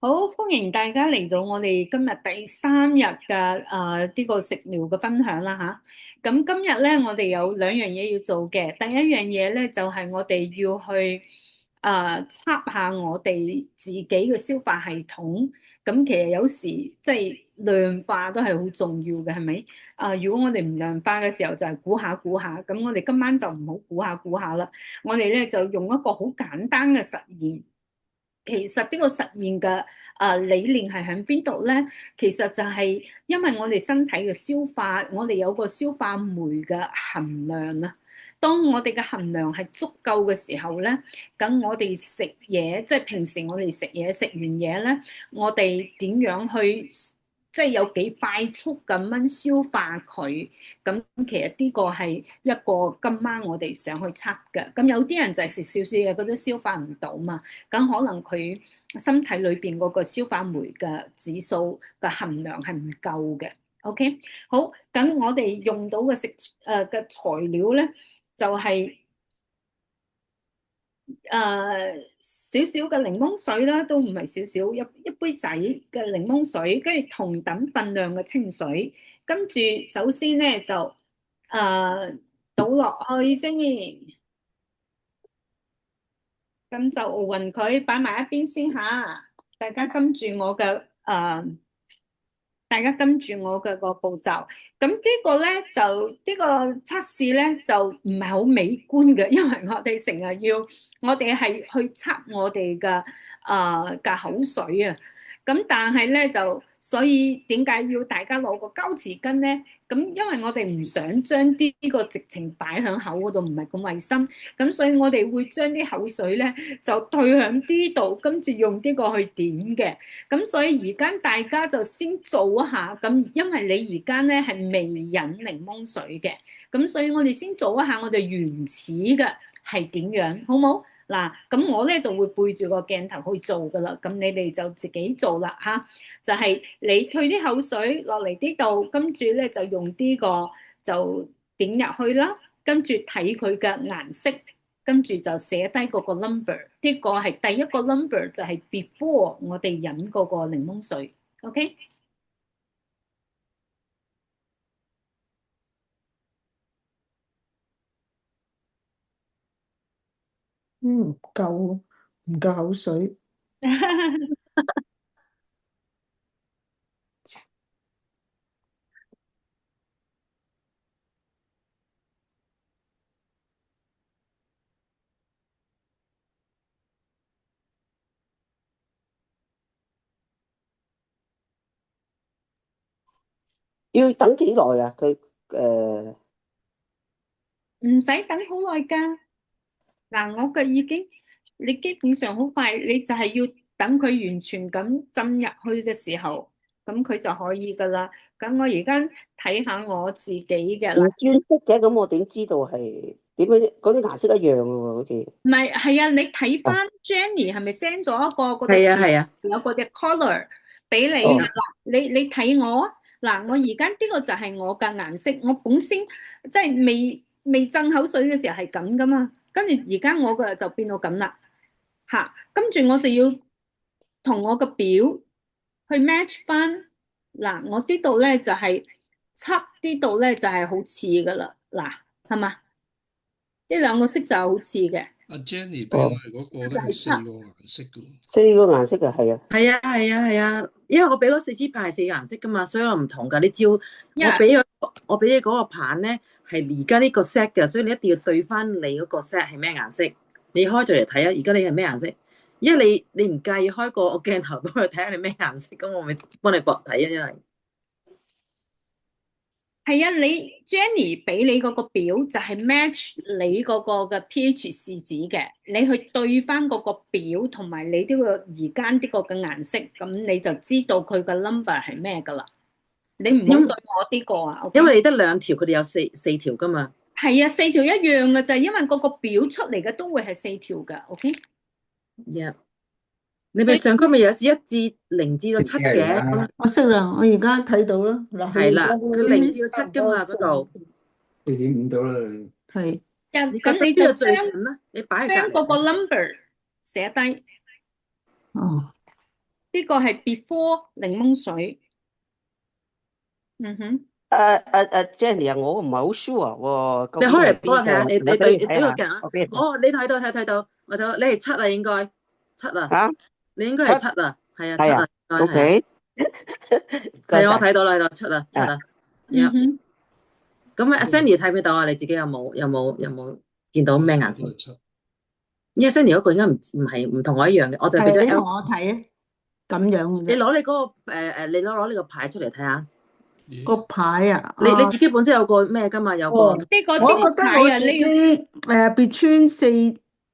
好，歡迎大家嚟到我哋今日第三日嘅呢個食療嘅分享啦吓。咁今日咧，我哋有兩樣嘢要做嘅。第一樣嘢咧就係我哋要去測下我哋自己嘅消化系統。咁其實有時即係量化都係好重要嘅，係咪？如果我哋唔量化嘅時候，就係估下估下。咁我哋今晚就唔好估下估下啦。我哋咧就用一個好簡單嘅實驗。其實呢個實驗嘅理念係喺邊度咧？其實就係因為我哋身體嘅消化，我哋有個消化酶嘅含量啊。當我哋嘅含量係足夠嘅時候咧，咁我哋食嘢，即係平時我哋食嘢，食完嘢咧，我哋點樣去，即係有幾快速咁樣消化佢？咁其實呢個係一個今晚我哋想去測嘅。咁有啲人就係食少少嘢，佢都消化唔到嘛。咁可能佢身體裏邊嗰個消化酶嘅指數嘅含量係唔夠嘅。OK，好，咁我哋用到嘅嘅材料咧，就係少少嘅檸檬水啦，都唔係少少，一杯仔嘅檸檬水，跟住同等份量嘅清水，跟住首先咧就倒落去先，咁就勻佢擺埋一邊先吓，大家跟住我嘅大家跟住我嘅個步驟，咁呢個咧就呢個測試咧就唔係好美觀嘅，因為我哋成日要我哋係去測我哋嘅口水啊，咁但係咧就所以點解要大家攞個膠匙羹咧？咁因為我哋唔想將呢個直情擺響口嗰度，唔係咁衞生，咁所以我哋會將啲口水咧就退響呢度，跟住用呢個去點嘅。咁所以而家大家就先做一下，咁因為你而家咧係未飲檸檬水嘅，咁所以我哋先做一下我哋原始嘅係點樣，好冇？嗱，咁我咧就會背住個鏡頭去做噶啦，咁你哋就自己做啦吓，就係你退啲口水落嚟呢度，跟住咧就用呢個就點入去啦，跟住睇佢嘅顏色。跟住就寫低嗰個 number，呢個係第一個 number 就係 before 我哋飲嗰個檸檬水，OK？唔夠，唔夠口水。要等幾耐啊？佢誒，唔使等好耐㗎。嗱，我嘅已經，你基本上好快，你就係要等佢完全咁浸入去嘅時候，咁佢就可以㗎啦。咁我而家睇下我自己嘅啦，唔專職嘅，咁我點知道係點樣？嗰啲顏色一樣嘅喎，好似。唔係，係啊，你睇哦翻 Jenny 係咪 send 咗一個嗰隻係啊，係啊，有嗰隻 color 俾你㗎哦，啦？你睇我啊，嗱，我而家呢個就係我嘅顏色，我本身即係未浸口水嘅時候係咁噶嘛，跟住而家我嘅就變到咁啦，嚇，跟住我就要同我個表去 match 翻，嗱，我呢度咧就係七，呢度咧就係好似噶啦，嗱，係嘛？呢兩個色就好似嘅，阿 Jenny 俾我哦，哋嗰個咧係就係七。四個顏色嘅喎。四個顏色嘅係啊。係啊，係啊，係啊，因為我俾嗰四支牌係四個顏色噶嘛，所以我唔同噶。你照我呀，俾我俾你嗰個盤咧，係而家呢個 set 嘅，所以你一定要對翻你嗰個 set 係咩顏色。你開咗嚟睇啊，而家你係咩顏色？因為你唔介意開個鏡頭幫佢睇下你咩顏色，咁我咪幫你搏睇啊，因為係啊，你 Jenny 俾你嗰個表就係 match 你嗰個嘅 pH 試紙嘅，你去對翻嗰個表同埋你呢個而家呢個嘅顏色，咁你就知道佢嘅 number 係咩噶啦。你唔好因對我呢個啊，OK？因為你得兩條，佢哋有四條噶嘛。係啊，四條一樣嘅就係因為嗰個表出嚟嘅都會係四條噶，OK？Yeah. 你咪所以上區咪有時1至0至7嘅，咁我識啦，我而家睇到啦。嗱，佢而家係啦，佢嗯哼，零至到七差唔多噶嘛嗰度。4.5到啦。係，就你覺得咁你就邊個最將近咧？你擺喺隔籬。將嗰個 number 寫低。哦，呢個係 before 檸檬水。嗯哼，Jenny 啊，我唔係好 sure 喎，究你開嚟竟係邊幫我睇下，個？你我俾對你睇下，呢個鏡啊，我俾你睇哦，你睇到，我睇到，你係七啊，應該七啊，嚇，你應該係七七啊，係啊，七係啊啊，應該係啊， ，OK，唔該係啊，我晒。睇到啦，七啊，七啊，啊，嗯哼，咁阿 Sandy 睇唔睇到啊？你自己有冇見到咩顏色？因為 Sandy 嗰個應該唔同我一樣嘅，我就俾咗係你同 L。我睇啊，咁樣嘅你啫。攞你嗰個你攞呢個牌出嚟睇下。個牌啊，你自己本身有個咩噶嘛？有個哦，我呢個覺得牌啊，我自己你要between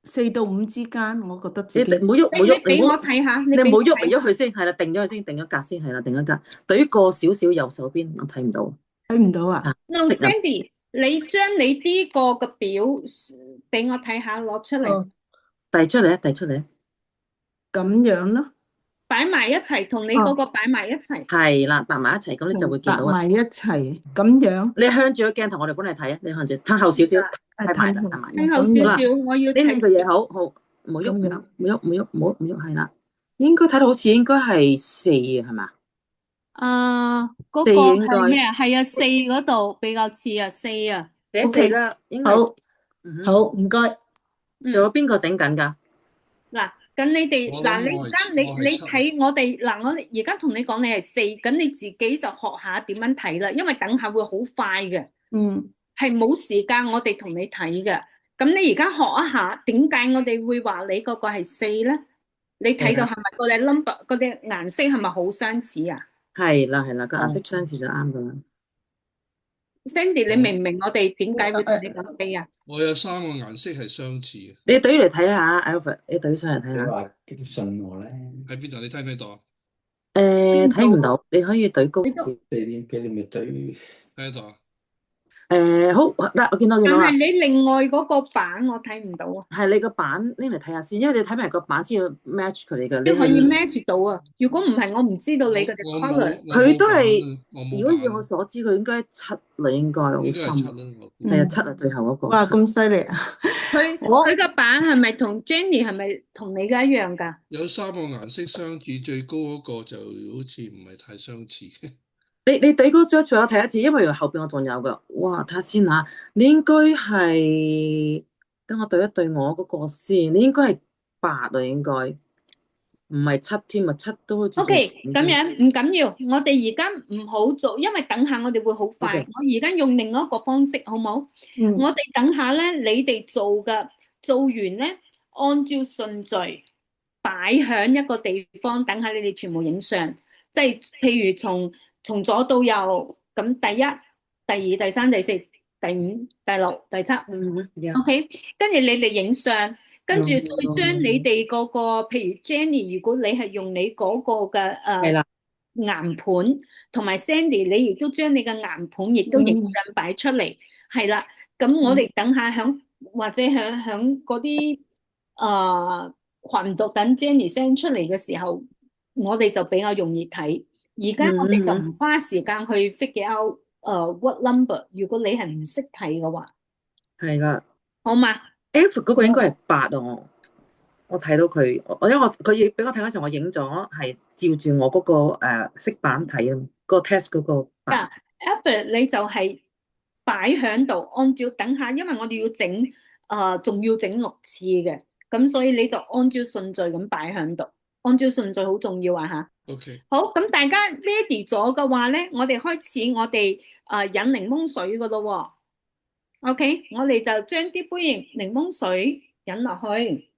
四到五之間，我覺得自己唔好喐，唔好喐，你俾我睇下，你唔好喐嚟俾我睇喐去先，係啦，定咗佢先，定咗格先，係啦，定咗格。對於過少少右手邊，我睇唔到。睇唔到啊。No Sandy，你將你呢個嘅表俾我睇下，攞出嚟，哦，遞出嚟，遞出嚟。咁樣咯。擺埋一齊，同你嗰個擺埋一齊。係啦，搭埋一齊，咁你就會見到啊。搭埋一齊，咁樣。你向住個鏡頭，我哋幫你睇啊。你向住，褪後少少，睇埋啦，褪後睇埋。向後少少，我要呢兩睇。個嘢好，唔好喐，唔好喐，唔好喐，係啦。應該睇到好似應該係四啊，係嘛？嗰個四應該係咩啊？係啊，四嗰度比較似啊，四啊。寫四啦，應該係好，好，唔該。仲有邊個整緊㗎？嗱，咁你哋我諗嗱，你我係而家你你我係七睇我哋嗱，我哋而家同你講你係四，咁你自己就學下點樣睇啦，因為等下會好快嘅，係冇時間我哋同你睇嘅。咁你而家學一下，點解我哋會話你嗰個係四咧？你睇到係咪嗰啲 number 嗰啲顏色係咪好相似啊係啦，個顏色相似就啱㗎啦。 ？Sandy，你明唔明我哋點解會同你講四啊？我有3個顏色係相似嘅，你對嚟睇下 Alfred，你對上嚟睇下。你話激信我咧，喺邊度？你睇唔睇到啊？睇唔到，你可以對高少。 4點幾你咪對睇得到啊？好得，我見到啦。但係你另外嗰個版我睇唔到啊。係你個版拎嚟睇下先，因為你睇埋個版先要 match 佢哋嘅。你可以 match 到啊！如果唔係，我唔知道你嗰啲 color。佢都係，我冇如果以我所知，佢應該七啦，應該好深。係啊，七啊，最後嗰個。哇，咁犀利啊！佢個版係咪同 Jenny 係咪同你嘅一樣㗎？有3個顏色相似，最高嗰個就好似唔係太相似嘅。你對嗰張仲有睇一次，因為後邊我仲有噶。哇，睇下先吓，你應該係，等我對一對我嗰個先，你應該係8啊，應該唔係7添啊，7都好似。OK，咁樣唔緊要，我哋而家唔好做，因為等下我哋會好快。Okay. 我而家用另外一個方式，好冇？我哋等下咧，你哋做完咧，按照順序擺響一個地方，等下你哋全部影相，即係譬如從左到右，咁第一、第二、第三、第四、第五、第六、第七，OK，跟住你哋影相，跟住再將你哋嗰個，譬如 Jenny，如果你係用你嗰個嘅顏盤，同埋 Sandy，你亦都將你嘅顏盤亦都影相擺出嚟，係啦。咁我哋等下或者響嗰啲群度等 Jenny send 出嚟嘅時候，我哋就比較容易睇。而家我哋就唔花時間去 figure out what number。如果你係唔識睇嘅話，係啦，好嘛 ？F 嗰個應該係8啊，我睇到佢，因為佢俾我睇嗰時候，我影咗係照住我嗰個色板睇啊，個 test 嗰個。F 你就係擺響度，按照等下，因為我哋要整仲要整6次嘅，咁所以你就按照順序咁擺響度，按照順序好重要啊吓。OK，好，咁大家 ready 咗嘅話咧，我哋開始我哋飲檸檬水噶咯喎。OK，我哋就將啲杯檸檬水飲落去。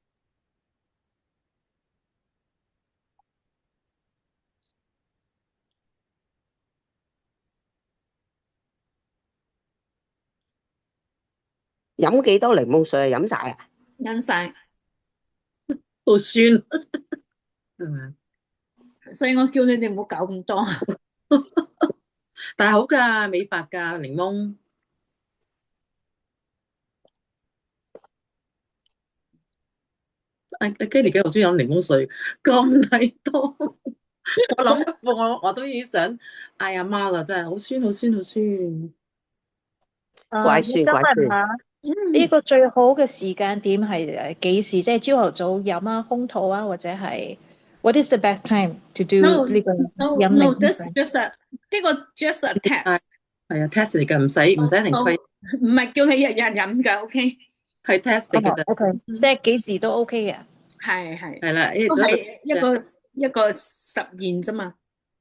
飲幾多檸檬水啊？飲晒啊？飲晒，好酸，係咪？所以我叫你哋唔好搞咁多。但係好噶，美白噶檸檬。阿 Kelly 幾好中意飲檸檬水，咁睇多。我諗我都已經想嗌阿媽啦，真係好酸，好酸，好酸。怪酸怪酸。呢個最好嘅時間點係幾時？即係朝頭早飲啊，空肚啊，或者係 What is the best time to do No 呢個 no 飲 no 檸檬 this 水？ just a 呢個 just a 係 test，係啊，test 嚟㗎，唔使一定規，唔係叫你日日飲㗎，OK？係 test 嚟㗎啫。 OK，即係幾時都 OK 嘅。係係啦，都做一個係一個實驗啫嘛。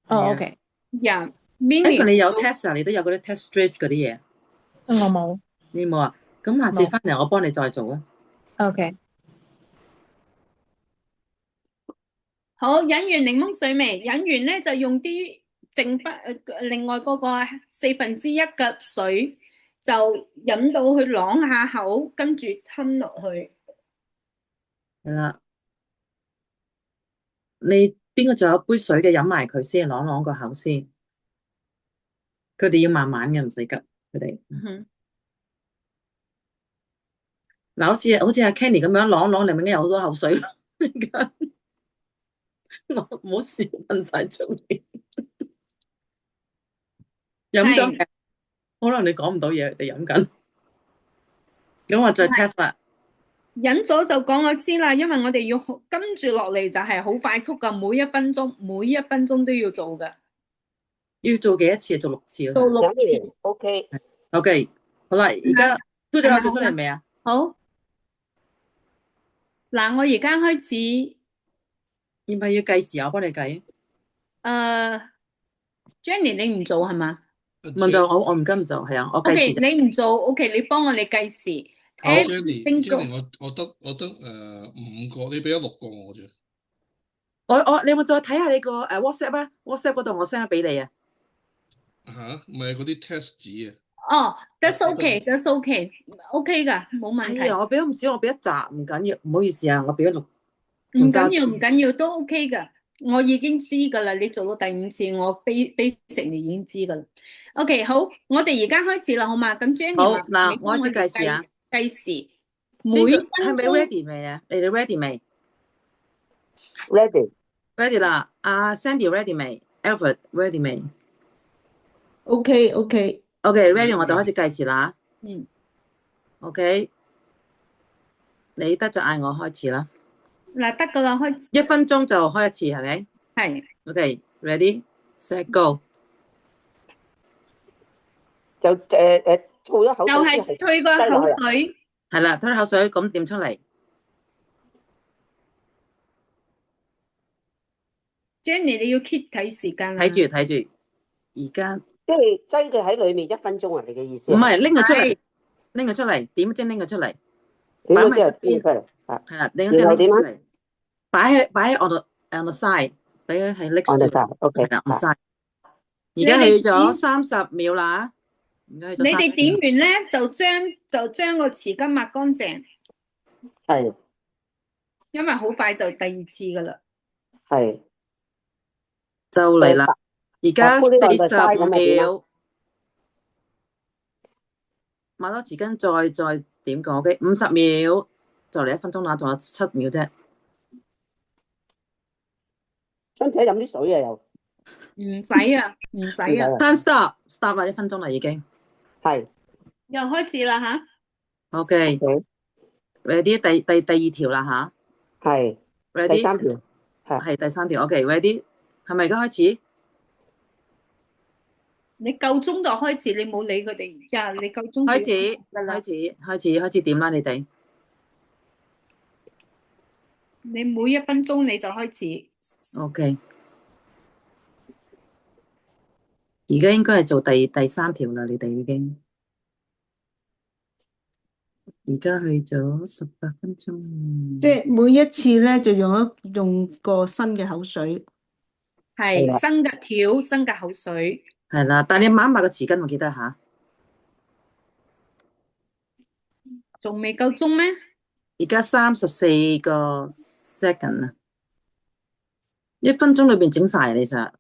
哦係啊，OK，呀 Evan 你有 ，mini test 啊？你都有嗰啲 test strip 嗰啲嘢，我冇。你冇啊？咁下次翻嚟我幫你再做啊。 OK，好，飲完檸檬水未？飲完咧就用啲剩翻另外嗰個1/4嘅水，就飲到去啷下口，跟住吞落去。係啦，你邊個仲有杯水嘅飲埋佢先，啷個口先。佢哋要慢慢嘅，唔使急。佢哋嗯嗱，好似阿 Kenny 咁樣啷，你咪應該有好多口水咯。我唔好笑，噴晒出嚟。飲咗係可能你講唔到嘢，佢哋飲緊。咁我再 test 啦。飲咗就講我知啦，因為我哋要跟住落嚟就係好快速噶，每一分鐘都要做噶，要做幾多次？做6次做咯。 6次。 OK， OK，好啦，而家嘟咗口水出嚟未啊？好，嗱，我而家開始，要唔係要計時啊？我幫你計。Jenny 你唔做係嘛問就我唔跟唔做，係啊，我計？OK，時就。你唔做，OK，你幫我哋計時。好 Every single Jenny，我得5個，你俾咗6個我啫。你有冇再睇下你個WhatsApp 啊？WhatsApp 嗰度我 send 咗俾你啊。嚇，唔係嗰啲 test 紙啊。哦，that's OK，that's OK，OK 噶，冇問題。係啊，我俾咗唔少，我俾一集唔緊要，唔好意思啊，我俾咗6。唔緊要，唔緊要，都 OK 噶。我已經知噶啦，你做到第5次，我 basic 你已經知噶啦。OK，好，我哋而家開始啦，好嘛？咁 Jenny 好話嗱你幫我開始計時啊。計時，呢每個分係咪鐘 ready 未啊？你哋 ready 未 ready， ？ready 啦。阿 Sandy ready 未 ？Alfred ready 未 OK， ？OK，ready 我就開始計時啦。嗯， OK，你得就嗌我開始啦。嗱得噶啦，開始1分鐘就開一次，係咪係？OK，ready set go。就吐咗口就水之後係推個擠落去啦。口水，係啦，吞口水咁點出嚟？ Jenny 你要 keep 睇時間啦。睇住，而家即係擠佢喺裏面1分鐘啊！你嘅意思唔係拎佢出嚟係，拎佢出嚟，點先拎佢出嚟？點擺埋側樣之後拎邊出嚟啊係啦，拎咗之後拎佢出嚟，擺喺on the side，俾佢係 next ？On the to， side，OK，係啦，on 啊 side。而家去咗30秒啦，而家去咗你哋點30秒。完咧，就將個匙羹抹乾淨，係因為好快就第2次噶啦。係就嚟啦，而家搬呢個on the 45 side 咁啊點啊秒，抹多匙羹再點講？OK， 50秒，就嚟1分鐘啦，仲有7秒啫。使唔使飲啲水啊？又唔使啊，唔使啊， Time stop 啦，1分鐘啦已經。係又開始啦吓。 OK，ready OK，第2條啦吓係第，ready 3條係第3條。OK，ready 係咪而家開始？你夠鐘就開始，你冇理佢哋。呀，你夠鐘開就要始㗎啦。開始點啦？你哋你每1分鐘你就開始。 OK，而家應該係做第3條啦。你哋已經而家去咗18分鐘，即係每一次咧就用個新嘅口水。係係啦新嘅條，新嘅口水。係啦。但係你抹一抹個匙羹，我記得吓。仲未夠鐘咩？而家34個 second 啊，1分鐘裏邊整晒你想？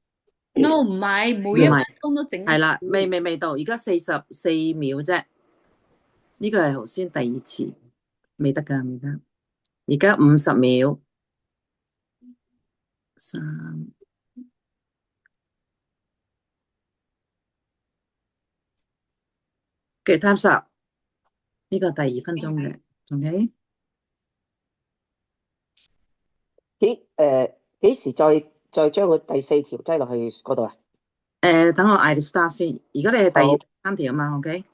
No， 唔係，每1分鐘都整一次。係啦，未到，而家44秒啫。呢個係頭先第2次，未得㗎，未得。而家50秒，3。嘅 time up， 呢個第2分鐘嘅，OK？咦幾時再將佢第4條擠落去嗰度啊？等我嗌你 start 先。而家你係好第3條啊嘛，OK？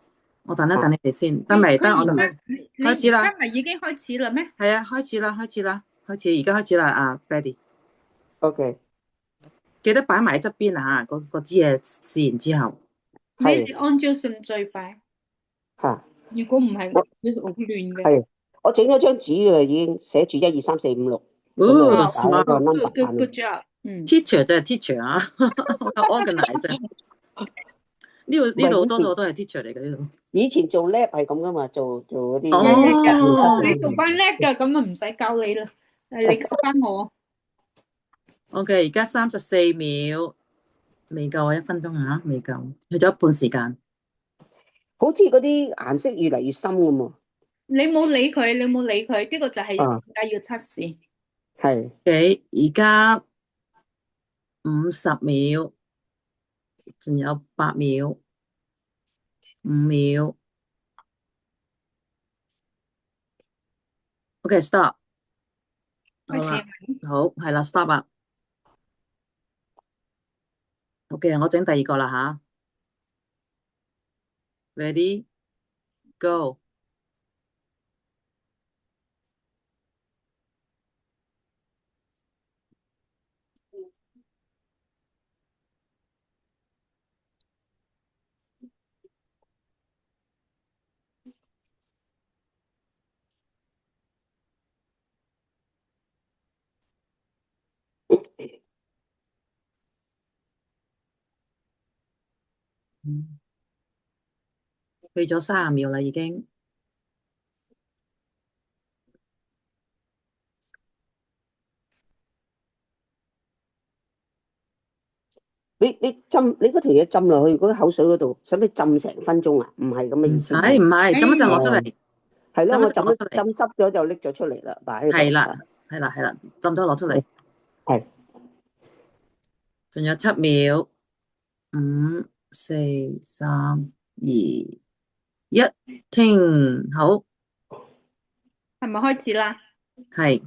我等一等你哋先，得未？得我就開始啦。你而家咪已經開始啦咩？係啊，開始啦，開始啦，開始，而家開始啦，啊 Betty， ，OK，記得擺埋喺側邊啊，嗰支嘢試完之後，你哋按照順序擺。嚇，如果唔係，我好亂嘅。係我整咗張紙㗎啦，已經寫住1、2、3、4、5、6，哦咁就擺喺個 smart number Good 下面。 good job。teacher 就係 teacher 啊，好有 organize 啊。呢度好多都係 teacher 嚟嘅呢度。以前做 lab 係咁噶嘛，做嗰啲哦你讀翻叻㗎，咁啊唔使教你啦。你教翻我。 OK，而家34秒，未夠啊，1分鐘啊，未夠，去咗一半時間。好似嗰啲顏色越嚟越深咁喎。你冇理佢，呢個就係啊點解要測試。係OK，而家50秒，仲有8秒，5秒。OK，stop。好開啦，始。好，係啦，stop 啦。OK，我整第二個啦吓。Ready go。去咗30秒啦，已經。你嗰條嘢浸落去嗰啲口水嗰度，使唔使浸成分鐘啊？唔係咁嘅意思。唔係，浸一陣攞出嚟。係咯，我浸攞出嚟。浸濕咗就拎咗出嚟啦，擺喺度。係啦，浸咗攞出嚟。係。仲有7秒，5、4、3、2、1，停，好，係咪開始啦？係。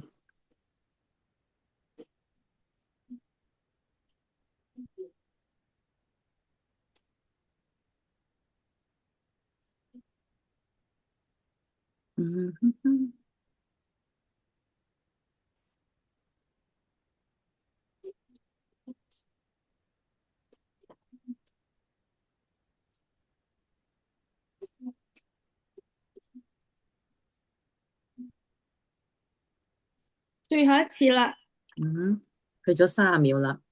最後一次啦。去咗30秒啦。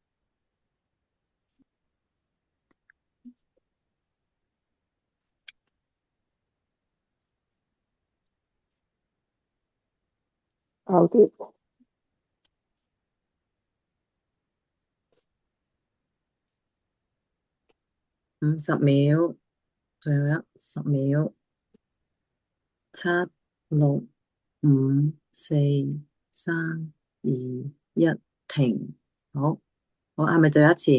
好啲。50秒，仲有10秒。7、6、5、4、3、2、1，停，好，係咪最後一次？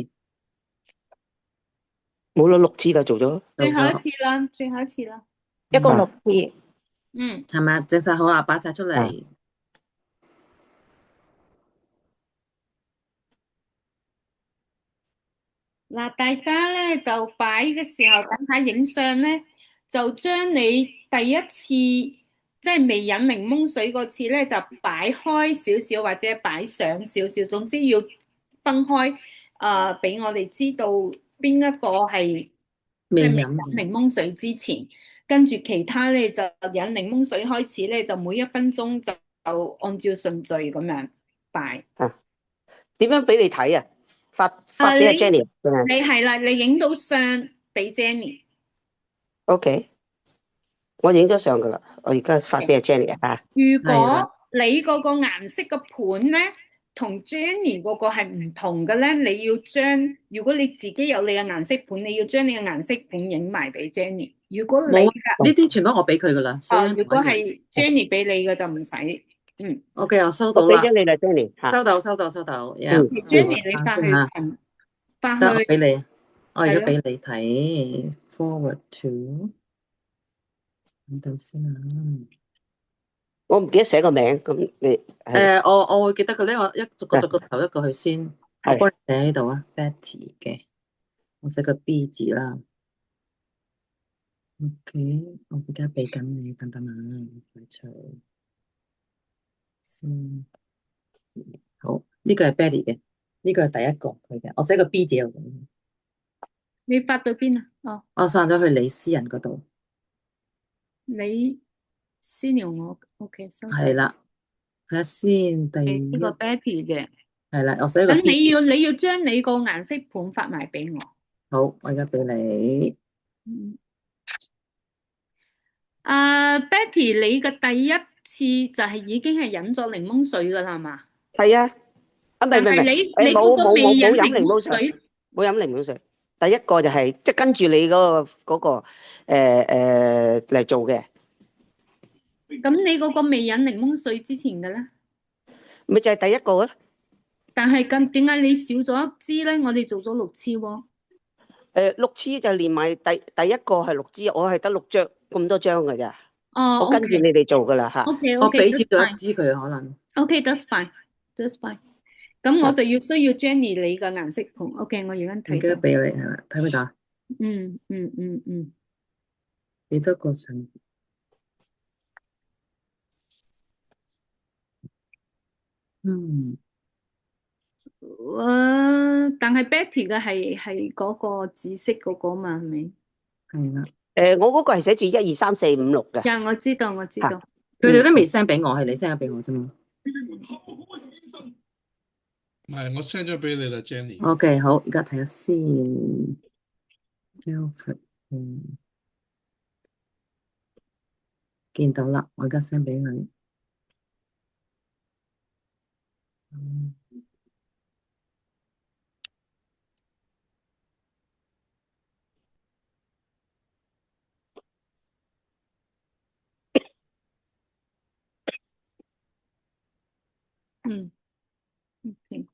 冇啦，6支啦，做咗。最後一次啦，最後一次啦。一共6次。係咪整晒好啦？擺晒出嚟。嗱，大家咧就擺嘅時候，等下影相咧，就將你第一次即係未飲檸檬水嗰次咧，就擺開少少或者擺上少少，總之要分開。俾我哋知道邊一個係即係未飲檸檬水之前，跟住其他咧就飲檸檬水開始咧，就每1分鐘就按照順序咁樣擺。點樣俾你睇啊？發俾阿 Jenny。你係啦，你影到相俾 Jenny。OK， 我影咗相噶啦，我而家發俾阿 Jenny 啊。如果你嗰個顏色嘅盤咧，同 Jenny 嗰個係唔同嘅咧，你要將，如果你自己有你嘅顏色盤，你要將你嘅顏色盤影埋俾 Jenny。如果你呢啲全部我俾佢噶啦。如果係 Jenny 俾你嘅就唔使。OK，我收到啦。我俾咗你啦 ，Jenny。收到。Jenny，你發去得，我俾你。我而家俾你睇 ，forward to。等先啊。我唔記得寫個名，咁你係我會記得佢呢，我逐個頭一個去先。我係幫你寫呢度啊，Betty 嘅，我寫個 B 字啦。OK，我而家俾緊你，等等啊，快脆先。好，呢個係 Betty 嘅，呢個係第一個佢嘅，我寫個 B 字喺度。你發到邊啊？哦，我放咗去你私人嗰度。你私聊我，OK，收到。係啦，睇下先，第一係呢個 Betty 嘅。係啦，我寫個咁 B 字。你要將你個顏色盤發埋俾我。好，我而家俾你。Betty，你嘅第一次就係已經係飲咗檸檬水噶啦，係嘛？係啊，唔係但係唔係，你嗰個未飲檸冇檬水，冇飲檸檬水。第一個就係即係跟住你嗰個嚟做嘅，咁你嗰個未飲檸檬水之前嘅咧？咪就係第一個咯。但係咁點解你少咗一支咧？我哋做咗6支喎。 6支就連埋第一個係6支，我係得6張咁多張㗎咋。哦我跟住你哋做㗎啦嚇。 ，OK 我 OK，俾少 that's 咗 fine 一支佢可能。 OK，that's fine，that's fine。咁我就需要 Jenny 你嘅顏色盤。OK，我而家而睇到。家俾你係啦，睇唔睇到？嗯。幾多個上？但係 Betty 嘅係嗰個紫色嗰個嘛，係咪？係啦，我嗰個係寫住1、2、3、4、5、6嘅。呀，我知道。佢哋都未 send 俾我，係你 send 咗俾我啫嘛。唔係，我 send 咗俾你啦，Jenny。 OK，好，而家睇下先。Alfred，見到啦，我而家 send 俾佢。OK。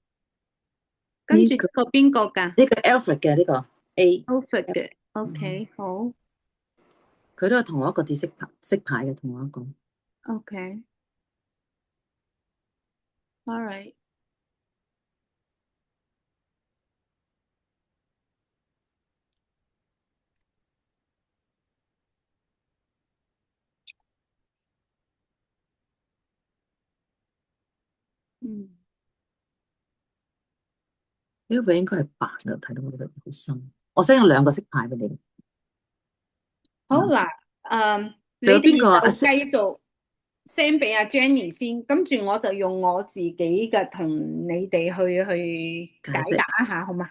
跟住個邊個㗎？呢個 Alfred 嘅呢個 A， Alfred 嘅。OK，好。佢都係同我一個紫色牌嘅，同我一個。OK，all right。呢個應該係白嘅，睇到我覺得好深。我 send 咗2個色牌俾你。好嗱，你哋就繼續 send 俾阿 Jenny 先，跟住我就用我自己嘅同你哋去解答一下，好嘛？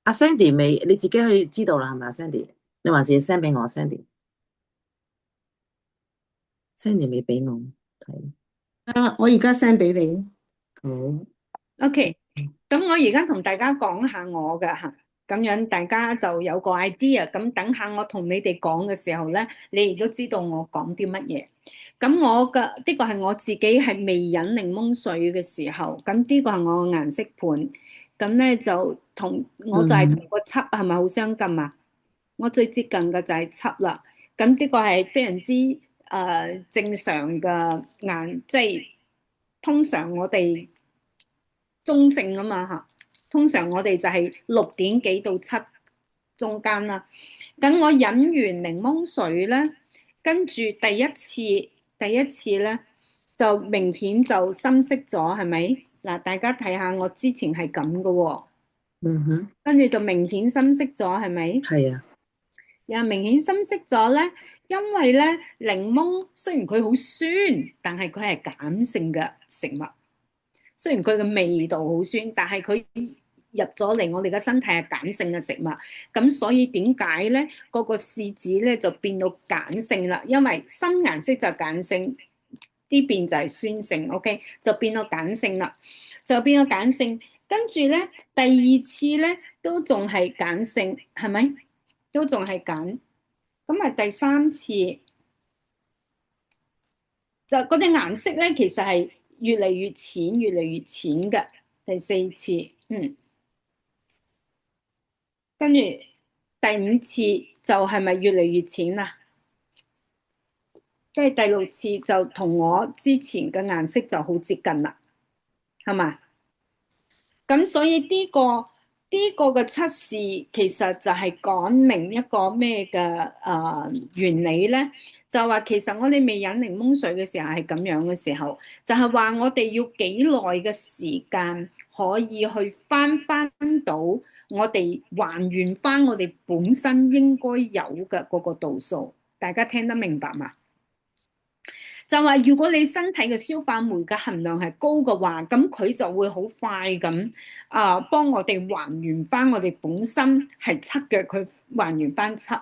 阿 Sandy 未，你自己去知道啦，係咪啊 Sandy？你還是 send 俾我 Sandy？Sandy 未俾我睇。我而家 send 俾你。好。OK，咁我而家同大家講下我嘅嚇，咁樣大家就有個 idea。咁等下我同你哋講嘅時候咧，你亦都知道我講啲乜嘢。咁我嘅呢個係我自己係未飲檸檬水嘅時候，咁呢個係我嘅顏色盤。咁咧就我就係同個7係咪好相近啊？我最接近嘅就係7啦。咁呢個係非常之正常嘅顏，即係通常我哋中性啊嘛嚇。通常我哋就係6點幾到7中間啦。咁我飲完檸檬水咧，跟住第一次咧就明顯就深色咗，係咪？嗱，大家睇下我之前係咁嘅喎。跟住就明顯深色咗，係咪？係啊。又明顯深色咗咧，因為咧檸檬雖然佢好酸，但係佢係鹼性嘅食物。雖然佢嘅味道好酸，但係佢入咗嚟我哋嘅身體係鹼性嘅食物。咁所以點解咧嗰個試紙咧就變到鹼性啦？因為深顏色就鹼性，呢邊就係酸性 ，OK， 就變到鹼性啦，就變到鹼性。跟住咧，第2次咧都仲係鹼性，係咪？都仲係鹼。咁啊，第3次就嗰啲顏色咧，其實係越嚟越淺，越嚟越淺嘅。第4次，跟住第5次就係咪越嚟越淺啊？即係第六次就同我之前嘅顏色就好接近啦，係嘛？咁所以呢個嘅測試其實就係講明一個咩嘅原理咧？就話其實我哋未飲檸檬水嘅時候係咁樣嘅時候，就係話我哋要幾耐嘅時間可以去翻到我哋還原翻我哋本身應該有嘅嗰個度數，大家聽得明白嘛？就話如果你身體嘅消化酶嘅含量係高嘅話，咁佢就會好快咁幫我哋還原翻我哋本身係七嘅，佢還原翻七。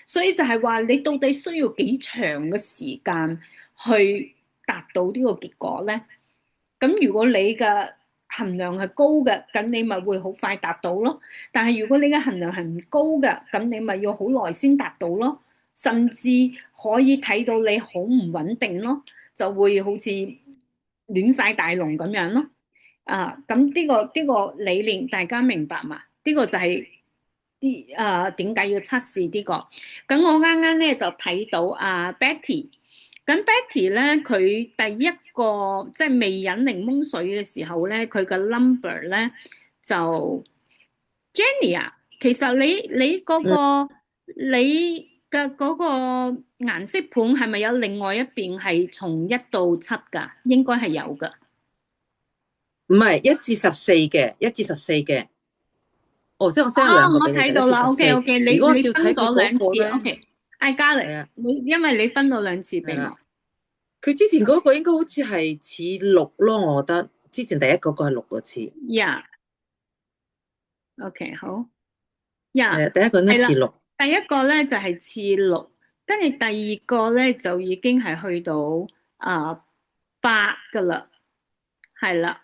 所以就係話你到底需要幾長嘅時間去達到呢個結果咧？咁如果你嘅含量係高嘅，咁你咪會好快達到咯。但係如果你嘅含量係唔高嘅，咁你咪要好耐先達到咯。甚至可以睇到你好唔穩定咯，就會好似亂晒大龍咁樣咯。咁呢個理念大家明白嘛？呢個就係點解要測試呢個？咁我啱啱咧就睇到Betty，咁 Betty 咧佢第一個即係未飲檸檬水嘅時候咧，佢嘅 number 咧就 Jenny 啊，其實你嗰個你嘅嗰個顏色盤係咪有另外一邊係從1到7㗎？應該係有㗎。唔係1至14嘅，1至14嘅。哦，即係我 send 兩個我俾你嘅，睇到啦。1至14 OK，你如果我照分睇佢咗兩次嗰個咧， ，OK，I got 係啊，你因為你分到兩次俾我。係啦。佢之前嗰個應該好似係似6咯，我覺得之前第一嗰個係6個似。Yeah。OK，好。係 Yeah，啊，第一個應該似6。第一個咧就係似6，跟住第二個咧就已經係去到8㗎啦，係啦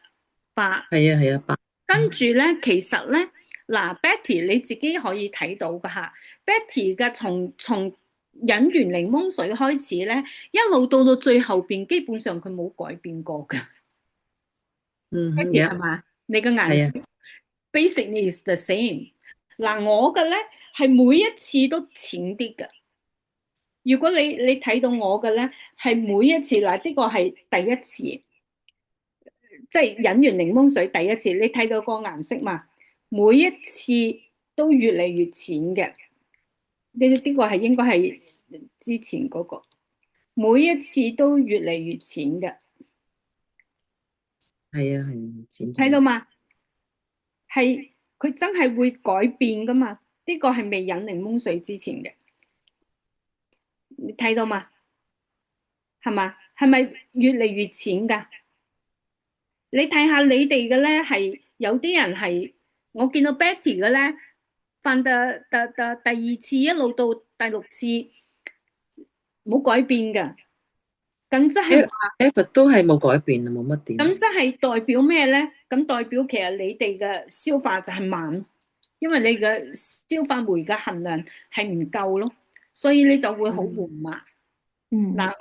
，8。係啊係啊，8。跟住咧，其實咧，嗱，Betty 你自己可以睇到㗎吓，Betty 嘅從飲完檸檬水開始咧，一路到最後邊，基本上佢冇改變過㗎。Betty 係嘛？你嘅顏色 basically is the same。嗱，我嘅咧係每一次都淺啲㗎。如果你睇到我嘅咧，係每一次嗱，呢個係第一次，即係飲完檸檬水第一次，你睇到個顏色嘛？每一次都越嚟越淺嘅。呢個係應該係之前嗰個，每一次都越嚟越淺嘅。係啊係淺。睇到嘛？係佢真係會改變噶嘛？呢個係未飲檸檬水之前嘅，你睇到嘛？係嘛？係咪越嚟越淺噶？你睇下你哋嘅咧，係有啲人係我見到 Betty 嘅咧，犯第二次一路到第6次冇改變噶，咁即係話 Effort 都係冇改變啊，冇乜點。咁即係代表咩咧？咁代表其實你哋嘅消化就係慢，因為你嘅消化酶嘅含量係唔夠咯，所以你就會好緩慢。嗱，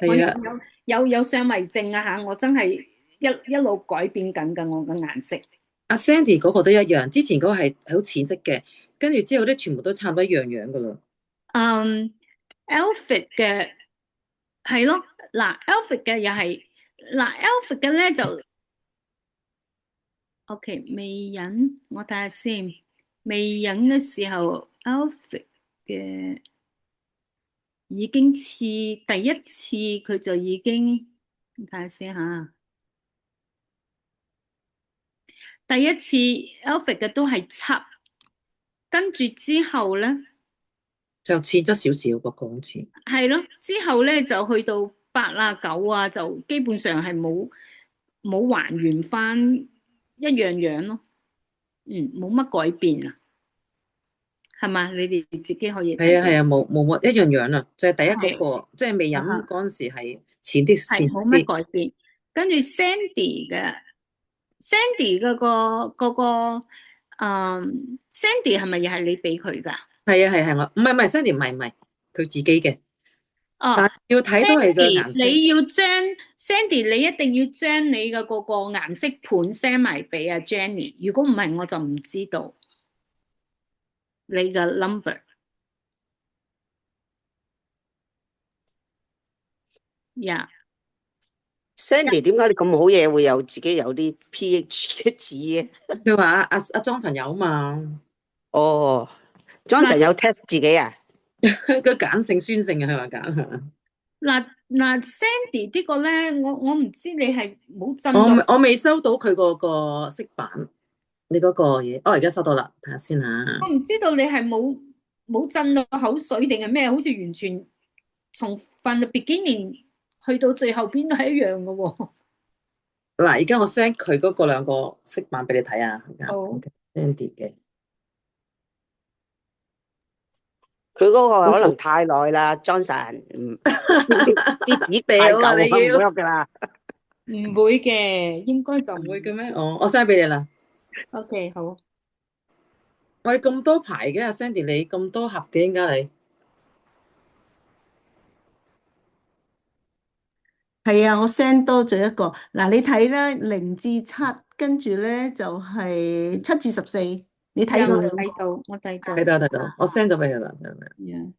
我有相為證啊吓，我真係一路改變緊嘅我嘅顏色。阿 Sandy 嗰個都一樣，之前嗰個係好淺色嘅，跟住之後咧全部都差唔多一樣樣噶啦。Alfred 嘅係咯，嗱 Alfred 嘅又係，嗱 Alfred 嘅咧就 OK 未飲，我睇下先，未飲嘅時候 Alfred 嘅已經似第一次佢就已經，睇下先吓。第一次 Alfred 嘅都係7，跟住之後咧就淺咗少少個好似。係咯，之後咧就去到8啊9啊，就基本上係冇還原翻一樣樣咯，冇乜改變啊，係嘛？你哋自己可以睇。係啊，冇乜一樣樣啊，就係第一嗰個，即係未飲嗰陣時係淺啲線啲。係冇乜改變，跟住 Sandy 嘅。Sandy 嗰個Sandy 係咪又係你俾佢噶？係我唔係 Sandy 唔係佢自己嘅。但係要睇都係個顏色。你要將 Sandy， 你一定要將你嘅嗰個顏色盤 send 埋俾阿 Jenny。如果唔係，我就唔知道你嘅 number。呀。 Sandy 點解你咁好嘢會有自己有啲 PH 嘅字嘅？佢話阿莊臣有嘛，哦，Johnson 有 test 自己啊？佢鹼性酸性啊，佢話鹼。嗱 Sandy 呢個咧，我唔知你係冇震到，我未收到佢嗰個色板，你嗰個嘢，而家收到啦，睇下先啊。我唔知道你係冇震到口水定係咩，好似完全從 from the beginning 去到最後邊都係一樣嘅喎。嗱，而家我 send 佢嗰個兩個色板俾你睇啊。好 Sandy 嘅，佢嗰個可能太耐啦，Johnson，啲紙太掉啊舊，你要唔喐噶啦。唔會嘅，應該就唔會嘅咩？我 send 俾你啦。 OK 好。我哋咁多排嘅，阿 Sandy 你咁多盒嘅，點解你？係啊，我 send 多咗一個。嗱，你睇啦，0至7，跟住咧就係7至14，你睇到兩個睇到，我睇到。睇到，我 send 咗俾佢啦。Yeah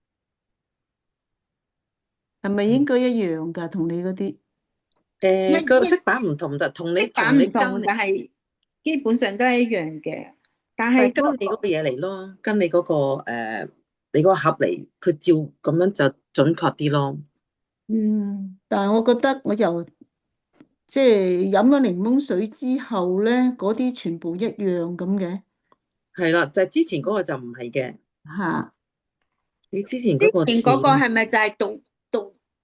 係咪應該一樣㗎？同你嗰啲個色板唔同，同你版唔同，跟但係基本上都係一樣嘅。但係係跟你嗰個嘢嚟咯，跟你嗰個你嗰個盒嚟，佢照咁樣就準確啲咯。但係我覺得我又即係飲咗檸檬水之後咧，嗰啲全部一樣咁嘅係啦，就係之前嗰個就唔係嘅。嚇。你之前嗰個之前嗰個係咪就係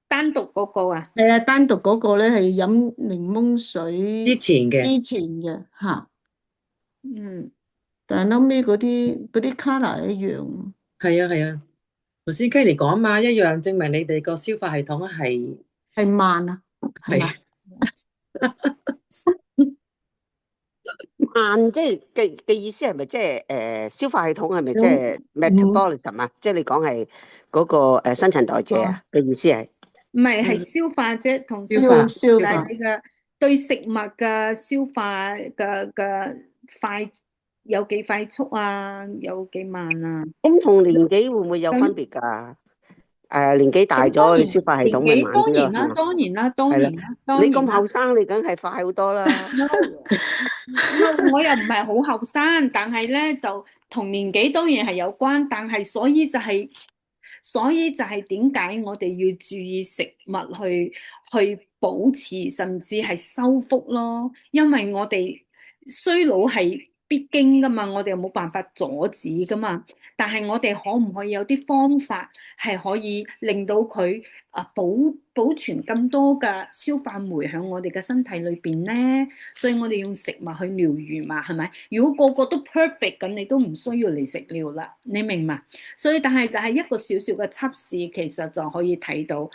單獨嗰個啊？係啊，單獨嗰個咧係飲檸檬水之前嘅，嚇。但係後尾嗰啲 colour 一樣。係啊。頭先 Kenny 講嘛，一樣證明你哋個消化系統係慢啊，係嘛？慢即係嘅意思係咪即係消化系統係咪即係 metabolism 啊？即係你講係嗰個新陳代謝啊嘅意思係？唔係消化啫，同消化但係你嘅對食物嘅消化嘅快有幾快速啊，有幾慢啊？咁同年紀會唔會有分別㗎？年紀大咗，消化系統咪慢啲咯。當然啦。你咁後生，你梗係快好多啦。我又唔係好後生，但係咧就同年紀當然係有關，但係所以就係點解我哋要注意食物去保持甚至係修復咯，因為我哋衰老係必經噶嘛，我哋又冇辦法阻止噶嘛，但係我哋可唔可以有啲方法係可以令到佢保存更多嘅消化酶喺我哋嘅身體裏邊咧？所以我哋用食物去療愈嘛，係咪？如果個個都 perfect 咁，你都唔需要嚟食療啦，你明嘛？所以但係就係一個小小嘅測試，其實就可以睇到，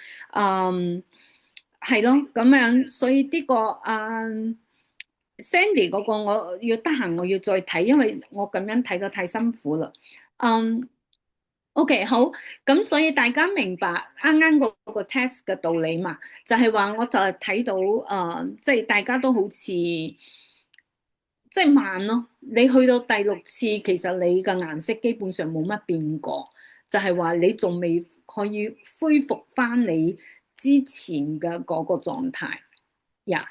係咯咁樣。所以呢個Sandy 嗰個我要得閒我要再睇，因為我咁樣睇得太辛苦啦。OK 好，咁所以大家明白啱啱嗰個 test 嘅道理嘛？就係話我就係睇到即係大家都好似即係慢咯。你去到第6次，其實你嘅顏色基本上冇乜變過，就係話你仲未可以恢復翻你之前嘅嗰個狀態呀。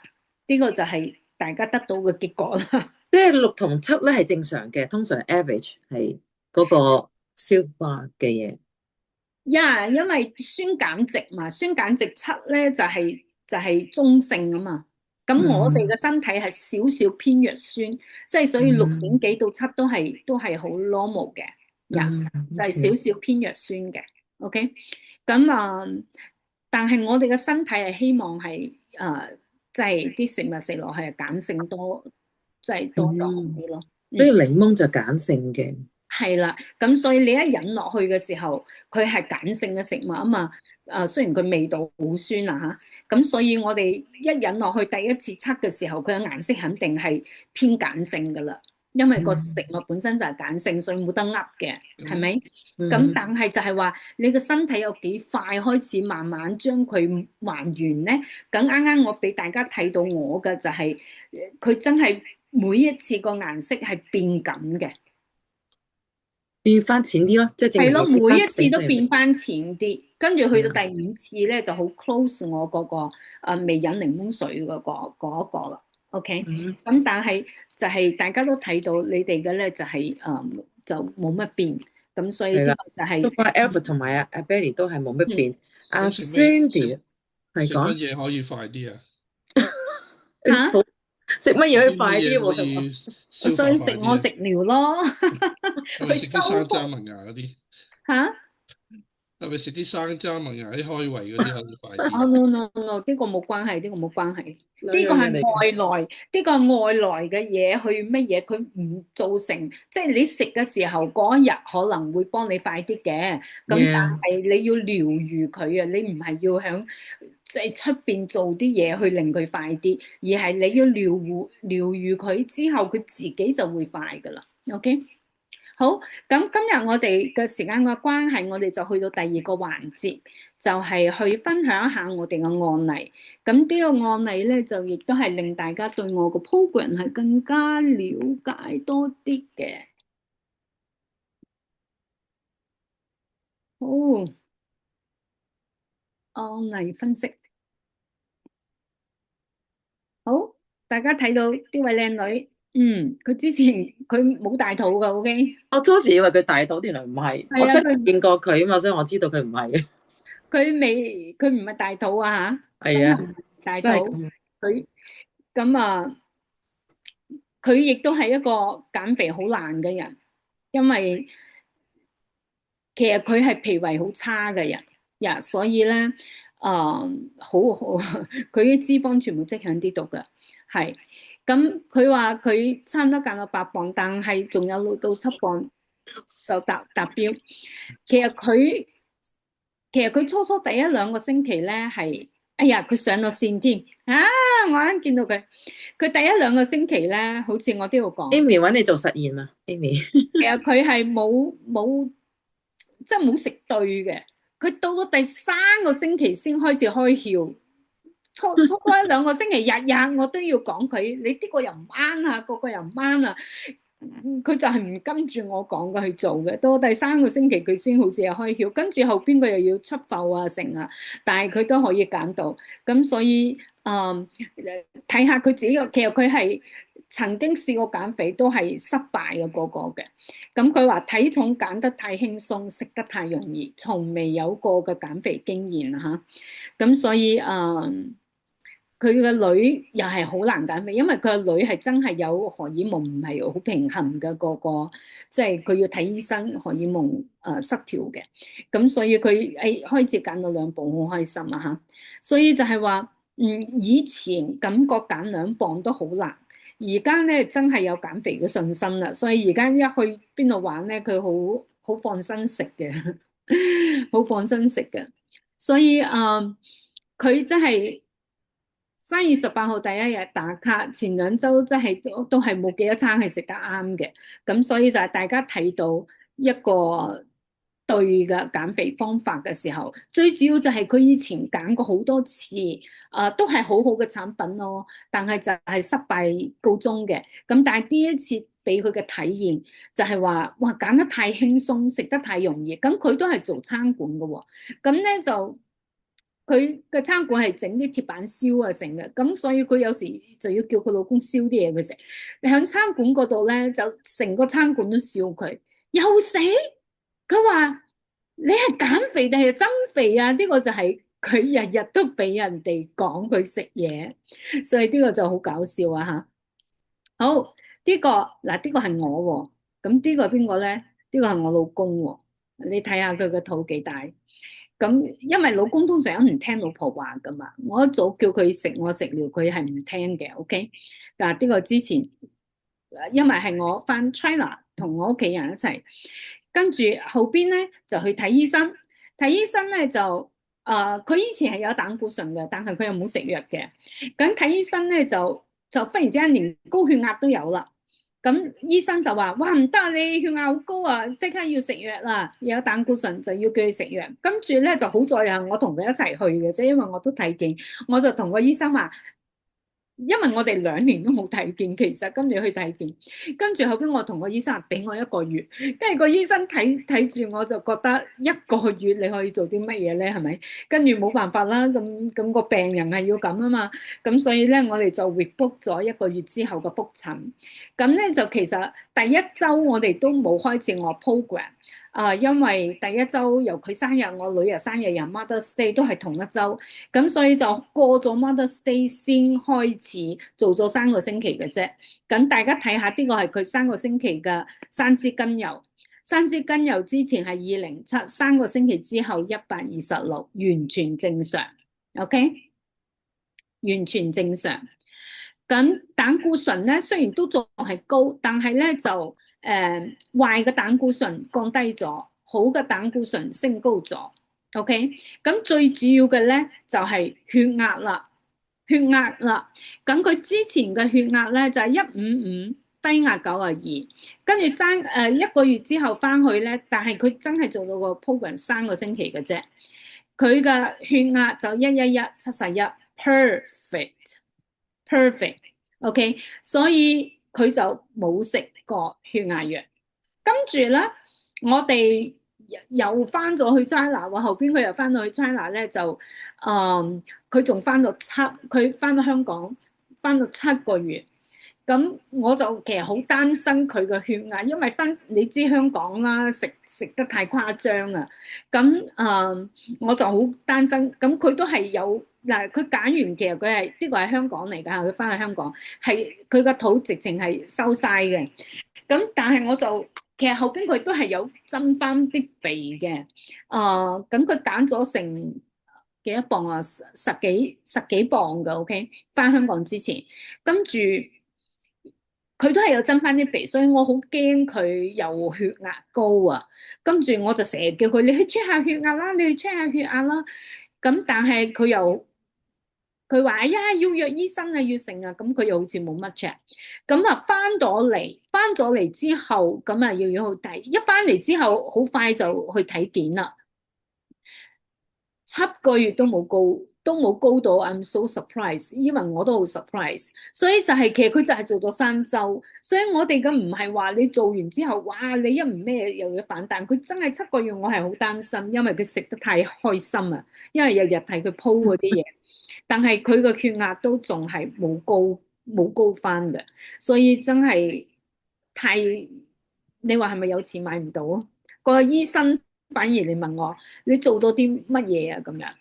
呢個就係大家得到嘅結果啦。即係6同7咧係正常嘅，通常 average 係嗰個消化嘅嘢。因為酸鹼值嘛，酸鹼值7咧就係中性啊嘛。咁我哋嘅身體係少少偏弱酸，即係所以6點幾到7都係好 normal 嘅，就係少少偏弱酸嘅。OK，咁但係我哋嘅身體係希望係即係啲食物食落係鹼性多，即係多就好啲咯。所以檸檬就鹼性嘅。係啦，咁所以你一飲落去嘅時候，佢係鹼性嘅食物啊嘛。雖然佢味道好酸啊嚇，咁所以我哋一飲落去第一次測嘅時候，佢嘅顏色肯定係偏鹼性噶啦，因為個食物本身就係鹼性，所以冇得噏嘅，係咪？咁但係就係話你個身體有幾快開始慢慢將佢還原咧？咁啱啱我俾大家睇到我嘅就係佢真係每一次個顏色係變緊嘅。變翻淺啲咯，即係係咯，每一次都變翻淺啲，跟住去到第5次咧就好 close 我嗰個未飲檸檬水嗰一個啦。OK，嗯咁但係就係大家都睇到你哋嘅咧就係就冇乜變，咁所以呢係啦，個就係都話 Alfred 同埋阿 Benny 都係冇乜變。阿咁食咩 Cindy 係食乜講嘢可以快啲啊？嚇，食乜嘢啲去快啲可喎？以消所以食化快啲啊？我食療咯，係咪食去修啲生渣復萌芽嗰啲？嚇。係咪食啲生渣萌芽啲開胃嗰啲可以快啲哦啊？ no no no，呢個冇關係，呢個冇關係，兩呢個係樣嘢嚟嘅。外來，呢個係外來嘅嘢去乜嘢，佢唔造成，即係你食嘅時候嗰一日可能會幫你快啲嘅，咁但 Yeah，係你要療愈佢啊，你唔係要響即係出邊做啲嘢去令佢快啲，而係你要療愈佢之後，佢自己就會快噶啦。OK。好，咁今日我哋嘅時間嘅關係，我哋就去到第2個環節，就係去分享一下我哋嘅案例。咁呢個案例咧，就亦都係令大家對我個 program 係更加了解多啲嘅。好，案例分析。好，大家睇到呢位靚女，佢之前佢冇大肚㗎，OK？我初時以為佢大肚，原來唔係。我係啊，真係見過佢啊嘛，所以我知道佢唔係。佢唔係大肚啊嚇，真係啊，係唔係大肚。真係咁。佢咁啊，佢亦都係一個減肥好難嘅人，因為其實佢係脾胃好差嘅人呀，所以咧，好佢啲脂肪全部積響呢度嘅，係咁佢話佢差唔多減到8磅，但係仲有6到7磅就達標。其實佢初第1、2個星期咧係，哎呀佢上咗線添啊！我啱見到佢第1、2個星期咧，好似我都要講 Amy 揾你做實驗啊，Amy。其實佢係即係冇食對嘅，佢到咗第3個星期先開始開竅。初1、2個星期，日日我都要講佢，你呢個又唔啱啊，個又唔啱啊。佢就係唔跟住我講嘅去做嘅，到第3個星期佢先好似係開竅，跟住後邊佢又要出埠啊成啊，但係佢都可以揀到，咁所以睇下佢自己其實佢係曾經試過減肥都係失敗嘅個嘅，咁佢話體重減得太輕鬆，食得太容易，從未有過嘅減肥經驗啊嚇，咁所以佢個女又係好難減肥，因為佢個女係真係有荷爾蒙唔係好平衡嘅個，即係佢要睇醫生荷爾蒙失調嘅，咁所以佢開始減到2磅好開心啊嚇，所以就係話以前感覺減2磅都好難，而家咧真係有減肥嘅信心啦，所以而家一去邊度玩咧，佢好放心食嘅，好放心食嘅，所以佢真係。3月18號第1日打卡，前2週真係都係冇幾多餐係食得啱嘅，咁所以就係大家睇到一個對嘅減肥方法嘅時候，最主要就係佢以前揀過好多次，都係好好嘅產品咯，但係就係失敗告終嘅。咁但係呢一次俾佢嘅體驗就係話，哇揀得太輕鬆，食得太容易，咁佢都係做餐館嘅喎，咁咧就。佢嘅餐館係整啲鐵板燒啊成嘅，咁所以佢有時就要叫佢老公燒啲嘢佢食。你喺餐館嗰度咧，就成個餐館都笑佢，又死。佢話你係減肥定係增肥啊？呢個就係佢日日都俾人哋講佢食嘢，所以呢個就好搞笑啊嚇。好，呢個嗱呢個係我喎，咁呢個係邊個咧？呢個係我老公喎，你睇下佢個肚幾大。咁，因為老公通常都唔聽老婆話噶嘛，我一早叫佢食我食療，佢係唔聽嘅。OK，嗱呢個之前，因為係我翻 China 同我屋企人一齊，跟住後邊咧就去睇醫生，睇醫生咧就佢以前係有膽固醇嘅，但係佢又冇食藥嘅。咁睇醫生咧就忽然之間連高血壓都有啦。咁醫生就話：哇唔得啊！你血壓好高啊，即刻要食藥啦！有膽固醇就要叫佢食藥。跟住咧就好在啊，我同佢一齊去嘅啫，因為我都睇見，我就同個醫生話：因為我哋2年都冇體檢，其實跟住去體檢，跟住後邊我同個醫生話俾我1個月，跟住個醫生睇住我就覺得1個月你可以做啲乜嘢咧？係咪？跟住冇辦法啦，咁個病人係要咁啊嘛，咁所以咧我哋就 rebook 咗1個月之後嘅復診，咁咧就其實第1週我哋都冇開始我 program。因為第1週由佢生日，我女又生日，由 Mother's Day 都係同一週，咁所以就過咗 Mother's Day 先開始做咗3個星期嘅啫。咁大家睇下呢個係佢3個星期嘅生枝根油，生枝根油之前係207，3個星期之後126，完全正常。OK， 完全正常。咁膽固醇咧雖然都仲係高，但係咧就壞嘅膽固醇降低咗，好嘅膽固醇升高咗。OK， 咁最主要嘅咧就係血壓啦，血壓啦。咁佢之前嘅血壓咧就係155，低壓92，跟住1個月之後翻去咧，但係佢真係做到個 program 3個星期嘅啫。佢嘅血壓就111/71 perfect。OK， 所以佢就冇食過血壓藥。跟住咧，我哋又翻咗去 China 喎，後邊佢又翻到去 China 咧，就佢仲翻到佢翻到香港翻到7個月。咁我就其實好擔心佢嘅血壓，因為你知香港啦，食得太誇張啊。咁我就好擔心。咁佢都係有嗱，佢揀完其實佢係呢個係香港嚟㗎，佢翻去香港係佢個肚直情係收晒嘅。咁但係我就其實後邊佢都係有增翻啲肥嘅。咁佢減咗成幾多磅啊？十幾磅㗎。OK， 翻香港之前，跟住佢都係有增翻啲肥，所以我好驚佢有血壓高啊。跟住我就成日叫佢你去 check 下血壓啦，你去 check 下血壓啦。咁但係佢話呀要約醫生啊，要成啊，咁佢又好似冇乜 check。咁啊翻咗嚟之後，咁啊要去睇，一翻嚟之後好快就去體檢啦。7個月都冇高到 I'm so surprised， 因為我都好 surprise。所以就係其實佢就係做咗3週，所以我哋嘅唔係話你做完之後，哇你一唔咩又要反彈，佢真係7個月，我係好擔心，因為佢食得太開心啊，因為日日睇佢 po 嗰啲嘢，但係佢個血壓都仲係冇高翻嘅，所以真係你話係咪有錢買唔到啊？個醫生反而你問我，你做到啲乜嘢啊？咁樣，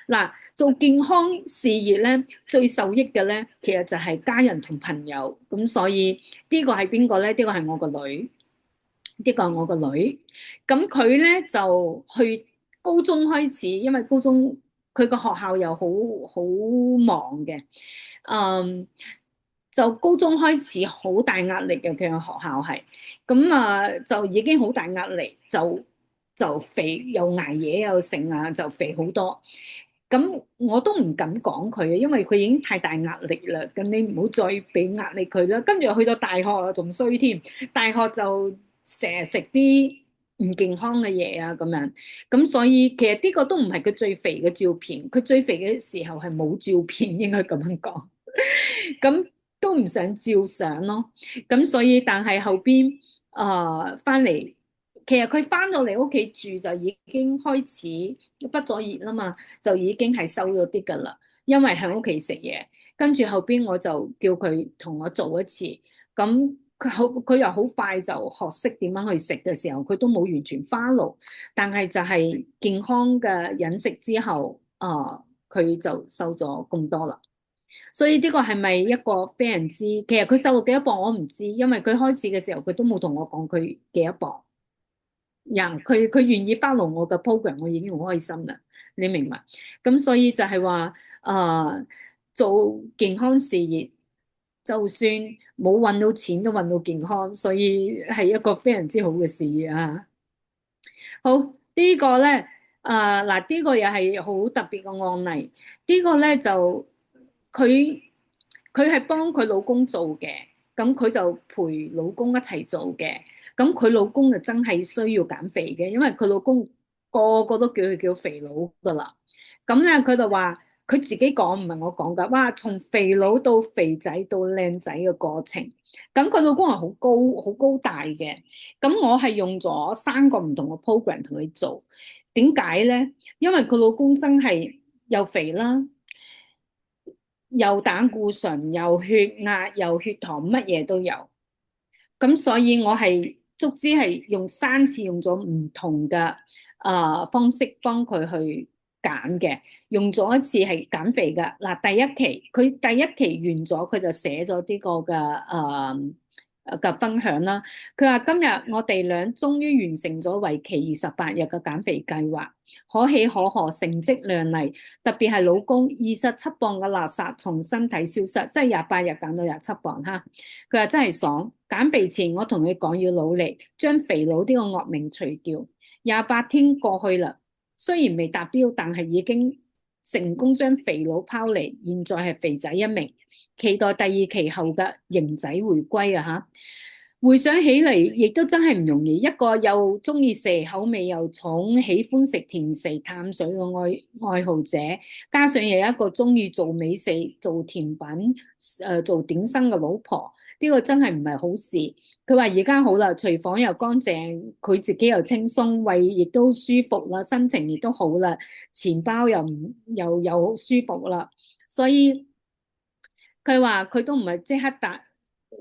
嗱，做健康事業咧，最受益嘅咧，其實就係家人同朋友。咁所以呢個係邊個咧？呢個係我個女，呢個係我個女。咁佢咧就去高中開始，因為高中佢個學校又好忙嘅，就高中開始好大壓力嘅，佢個學校係，咁就已經好大壓力，就肥又捱夜又剩啊，就肥好多。咁我都唔敢講佢，因為佢已經太大壓力啦。咁你唔好再俾壓力佢啦。跟住去到大學啊，仲衰添。大學就成日食啲唔健康嘅嘢啊，咁樣。咁所以其實呢個都唔係佢最肥嘅照片。佢最肥嘅時候係冇照片，應該咁樣講。咁都唔想照相咯。咁所以但係後邊翻嚟。其實佢翻到嚟屋企住就已經開始畢咗業啦嘛，就已經係瘦咗啲噶啦，因為喺屋企食嘢。跟住後邊我就叫佢同我做一次，咁佢又好快就學識點樣去食嘅時候，佢都冇完全 follow，但係就係健康嘅飲食之後，佢就瘦咗咁多啦。所以呢個係咪一個非常之，其實佢瘦到幾多磅我唔知，因為佢開始嘅時候佢都冇同我講佢幾多磅。佢願意 follow 我嘅 program， 我已經好開心啦。你明嘛？咁所以就係話做健康事業，就算冇揾到錢都揾到健康，所以係一個非常之好嘅事業啊。好，呢個咧嗱，呢個又係好特別嘅案例。呢個咧就佢係幫佢老公做嘅，咁佢就陪老公一齊做嘅。咁佢老公就真係需要減肥嘅，因為佢老公個個都叫佢叫肥佬噶啦。咁咧佢就話佢自己講，唔係我講㗎。哇，從肥佬到肥仔到靚仔嘅過程，咁佢老公係好高大嘅。咁我係用咗3個唔同嘅 program 同佢做。點解咧？因為佢老公真係又肥啦，又膽固醇，又血壓，又血糖，乜嘢都有。咁所以我係足之係用3次用咗唔同嘅方式幫佢去減嘅，用咗一次係減肥嘅。嗱，第一期完咗，佢就寫咗呢個嘅分享啦。佢話今日我哋倆終於完成咗為期28日嘅減肥計劃，可喜可賀，成績亮麗。特別係老公27磅嘅垃圾從身體消失，即係28日減到27磅哈。佢話真係爽。減肥前我同佢講要努力將肥佬呢個惡名除掉。28天過去啦，雖然未達標，但係已經成功將肥佬拋離，現在係肥仔一名。期待第2期後嘅型仔回歸啊！嚇，回想起嚟亦都真係唔容易。一個又中意食，口味又重，喜歡食甜食淡水嘅愛好者，加上有一個中意做美食、做甜品、做點心嘅老婆，呢個真係唔係好事。佢話而家好啦，廚房又乾淨，佢自己又輕鬆，胃亦都舒服啦，心情亦都好啦，錢包又好舒服啦，所以佢話佢都唔係即刻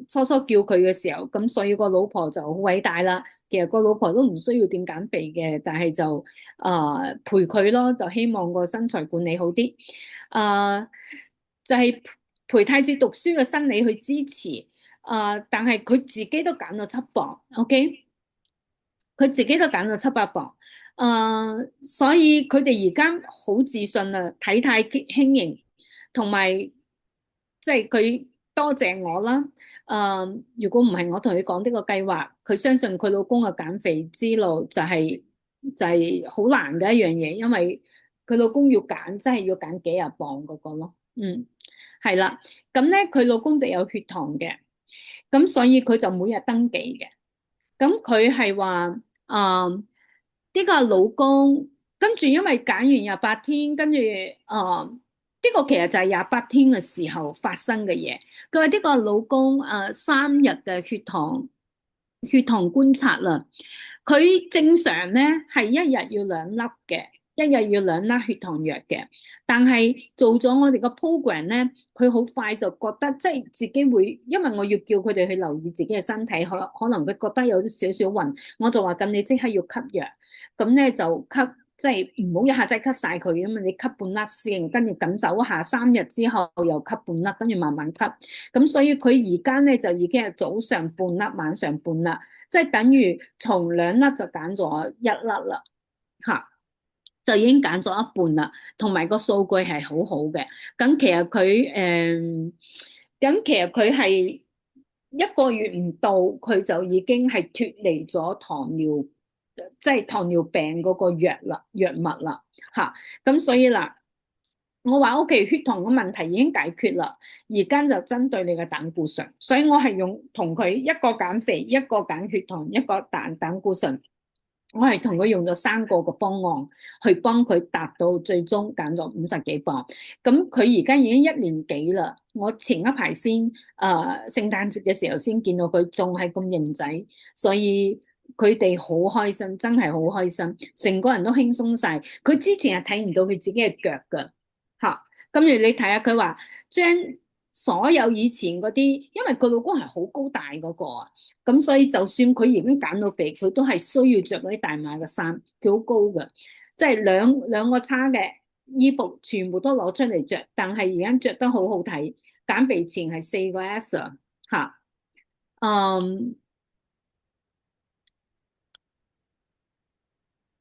初叫佢嘅時候，咁所以個老婆就好偉大啦。其實個老婆都唔需要點減肥嘅，但係就陪佢咯，就希望個身材管理好啲。就係陪太子讀書嘅心理去支持。但係佢自己都減咗7磅 ，OK？ 佢自己都減咗7、8磅。所以佢哋而家好自信啊，體態輕盈，同埋即係佢多謝我啦。如果唔係我同佢講呢個計劃，佢相信佢老公嘅減肥之路就係好難嘅一樣嘢，因為佢老公要減，真係要減幾廿磅嗰個咯。係啦，咁咧佢老公就有血糖嘅，咁所以佢就每日登記嘅。咁佢係話呢個老公跟住因為減完28天，跟住呢個其實就係28天嘅時候發生嘅嘢。佢話呢個老公3日嘅血糖觀察啦，佢正常咧係1日要2粒嘅，1日要2粒血糖藥嘅。但係做咗我哋個 program 咧，佢好快就覺得即係自己會，因為我要叫佢哋去留意自己嘅身體，可能佢覺得有少少暈，我就話咁你即刻要吸藥，咁咧就吸。即係唔好一下子吸晒佢，因為你吸半粒先，跟住感受一下3日之後又吸半粒，跟住慢慢吸。咁所以佢而家咧就已經係早上半粒，晚上半粒，即係等於從2粒就減咗1粒啦，嚇，就已經減咗一半啦。同埋個數據係好好嘅。咁其實佢係1個月唔到，佢就已經係脫離咗糖尿。即係糖尿病嗰個藥物啦，嚇。咁所以嗱，我話屋企血糖嘅問題已經解決啦，而家就針對你嘅膽固醇，所以我係用同佢一個減肥，一個減血糖，一個膽固醇，我係同佢用咗3個嘅方案去幫佢達到最終減咗50幾磅。咁佢而家已經1年幾啦，我前一排先聖誕節嘅時候先見到佢仲係咁型仔，所以。佢哋好開心，真係好開心，成個人都輕鬆晒。佢之前係睇唔到佢自己嘅腳㗎，嚇。跟住你睇下，佢話將所有以前嗰啲，因為佢老公係好高大嗰個啊，咁所以就算佢已經減到肥，佢都係需要着嗰啲大碼嘅衫，佢好高㗎，即係兩個叉嘅衣服全部都攞出嚟着，但係而家着得好好睇。減肥前係4個 S 啊，嚇，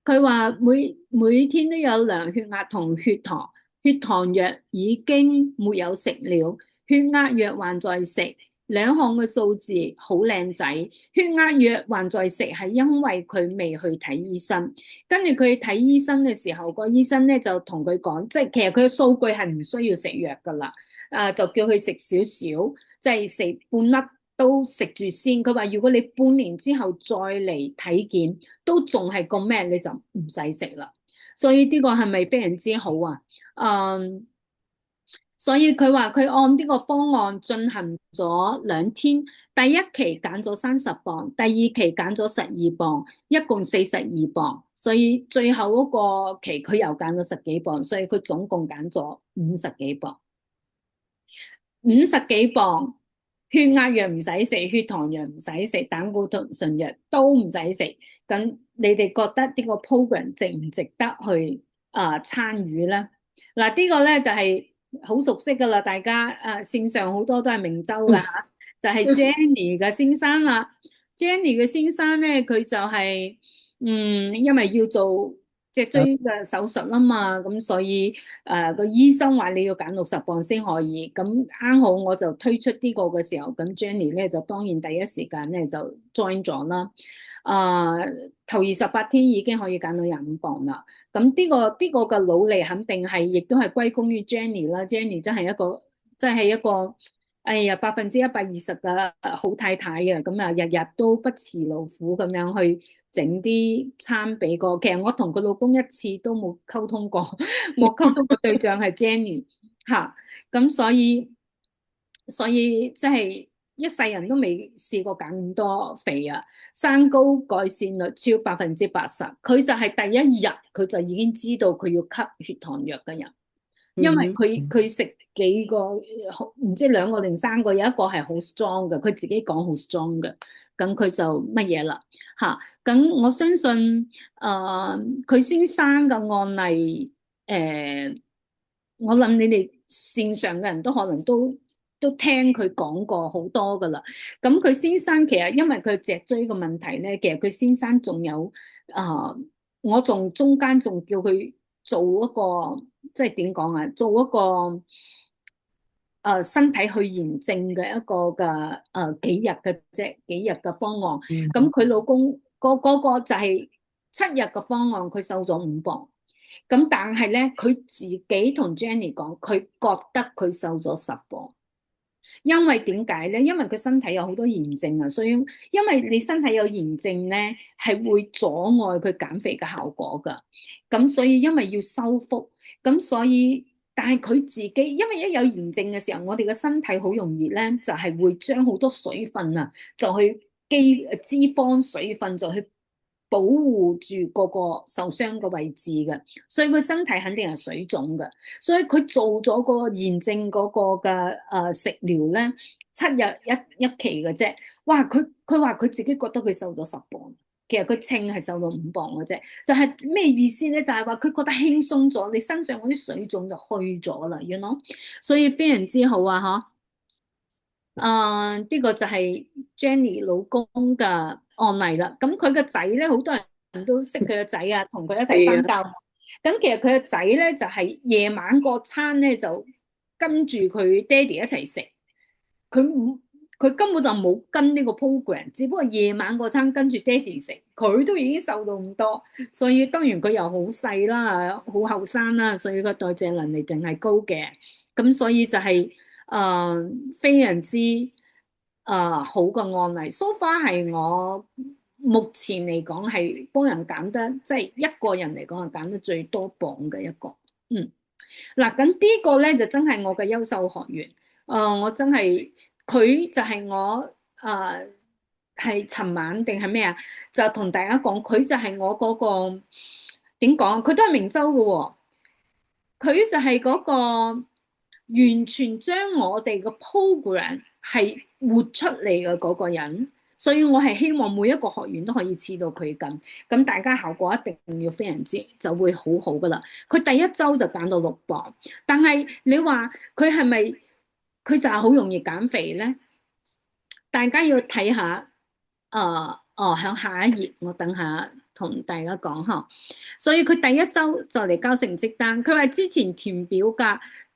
佢話每天都有量血壓同血糖，血糖藥已經沒有食了，血壓藥還在食，兩項嘅數字好靚仔。血壓藥還在食係因為佢未去睇醫生，跟住佢睇醫生嘅時候，個醫生咧就同佢講，即係其實佢嘅數據係唔需要食藥噶啦，就叫佢食少少，即係食半粒。都食住先，佢話如果你半年之後再嚟體檢都仲係咁咩，你就唔使食啦。所以呢個係咪非常之好啊？所以佢話佢按呢個方案進行咗2天，第一期減咗30磅，第二期減咗12磅，一共42磅，所以最後嗰個期佢又減咗10幾磅，所以佢總共減咗50幾磅。50幾磅，血壓藥唔使食，血糖藥唔使食，膽固醇藥都唔使食。咁你哋覺得呢個 program 值唔值得去參與咧？嗱，呢個咧就係好熟悉噶啦，大家線上好多都係明州噶嚇，就係 Jenny 嘅先生啦。Jenny 嘅先生咧，佢就係因為要做脊椎嘅手術啦嘛，咁所以個醫生話你要減60磅先可以，咁啱好我就推出呢個嘅時候，咁 Jenny 咧就當然第一時間咧就 join 咗啦。頭28天已經可以減到25磅啦。咁呢個嘅努力肯定係，亦都係歸功於 Jenny 啦。Jenny 真係一個，哎呀120%嘅好太太啊！咁啊，日日都不辭勞苦咁樣去整啲餐俾個。其實我同佢老公一次都冇溝通過，冇溝通嘅對象係 Jenny 嚇。咁所以即係一世人都未試過減咁多肥啊！三高改善率超80%，佢就係第一日佢就已經知道佢要吸血糖藥嘅人，因為佢食幾個唔知2個定3個，有一個係好 strong 嘅，佢自己講好 strong 嘅，咁佢就乜嘢啦嚇。咁我相信佢先生嘅案例我諗你哋線上嘅人都可能都聽佢講過好多噶啦。咁佢先生其實因為佢脊椎嘅問題咧，其實佢先生仲有我仲中間仲叫佢做一個即係點講啊，做一個身體去炎症嘅一個嘅幾日嘅方案。咁佢老公個就係7日嘅方案，佢瘦咗5磅。咁但係咧，佢自己同 Jenny 講，佢覺得佢瘦咗10磅。因為點解咧？因為佢身體有好多炎症啊，所以因為你身體有炎症咧，係會阻礙佢減肥嘅效果噶。咁所以因為要修復，咁所以但係佢自己，因為一有炎症嘅時候，我哋嘅身體好容易咧，就係會將好多水分啊，就去脂肪水分就去保護住嗰個受傷嘅位置嘅，所以佢身體肯定係水腫嘅。所以佢做咗個炎症嗰個嘅食療咧，7日一期嘅啫。哇！佢話佢自己覺得佢瘦咗10磅，其實佢稱係瘦到5磅嘅啫。就係咩意思咧？就係話佢覺得輕鬆咗，你身上嗰啲水腫就去咗啦，you know？所以非常之好啊，呢個就係 Jenny 老公嘅案例啦。咁佢個仔咧，好多人都識佢個仔啊，同佢一齊返教。咁其實佢個仔咧就係夜晚個餐咧就跟住佢爹哋一齊食。佢根本就冇跟呢個 program， 只不過夜晚個餐跟住爹哋食，佢都已經瘦到咁多。所以當然佢又好細啦，好後生啦，所以個代謝能力淨係高嘅。咁所以就係非常之好嘅案例。So far 係我目前嚟講係幫人減得，即係一個人嚟講係減得最多磅嘅一個。嗱，咁呢個咧就真係我嘅優秀學員。我真係佢就係我係尋晚定係咩啊？就同大家講，佢就係我嗰個點講？佢都係明州嘅喎。佢就係嗰個完全將我哋嘅 program 係活出嚟嘅嗰個人，所以我係希望每一個學員都可以似到佢咁大家效果一定要非常之就會好好噶啦。佢第一周就減到6磅，但係你話佢係咪佢就係好容易減肥咧？大家要睇下，響下一頁，我等下同大家講嚇。所以佢第一周就嚟交成績單，佢話之前填表格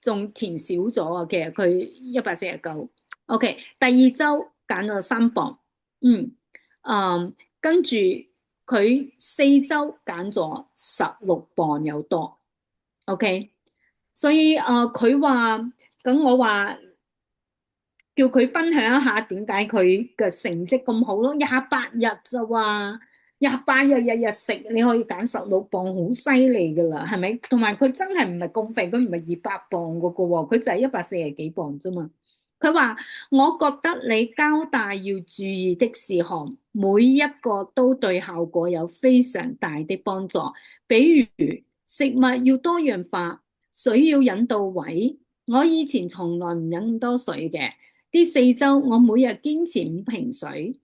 仲填少咗啊，其實佢149。OK， 第二周減咗3磅，跟住佢4周減咗16磅有多。OK， 所以佢話咁，我話叫佢分享一下點解佢嘅成績咁好咯。28日就話28日日日食，你可以減16磅，好犀利噶啦，係咪？同埋佢真係唔係咁肥，佢唔係200磅嗰個喎，佢就係140幾磅啫嘛。佢話：我覺得你交代要注意的事項，每一個都對效果有非常大的幫助。比如食物要多樣化，水要飲到位。我以前從來唔飲咁多水嘅，呢4週我每日堅持5瓶水。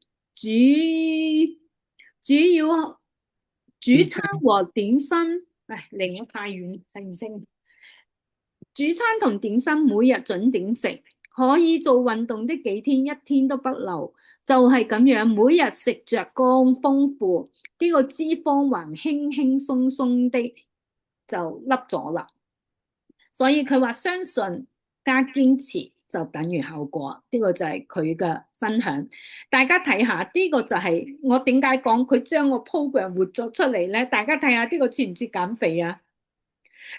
主餐和點心，離我太遠，睇唔清。主餐同點心每日準點食，可以做運動的幾天，一天都不漏。就係咁樣，每日食着咁豐富，呢個脂肪還輕輕鬆鬆的就凹咗啦。所以佢話相信加堅持就等於效果，呢個就係佢嘅分享。大家睇下呢個就係我點解講佢將個 program 活咗出嚟咧？大家睇下呢個似唔似減肥啊？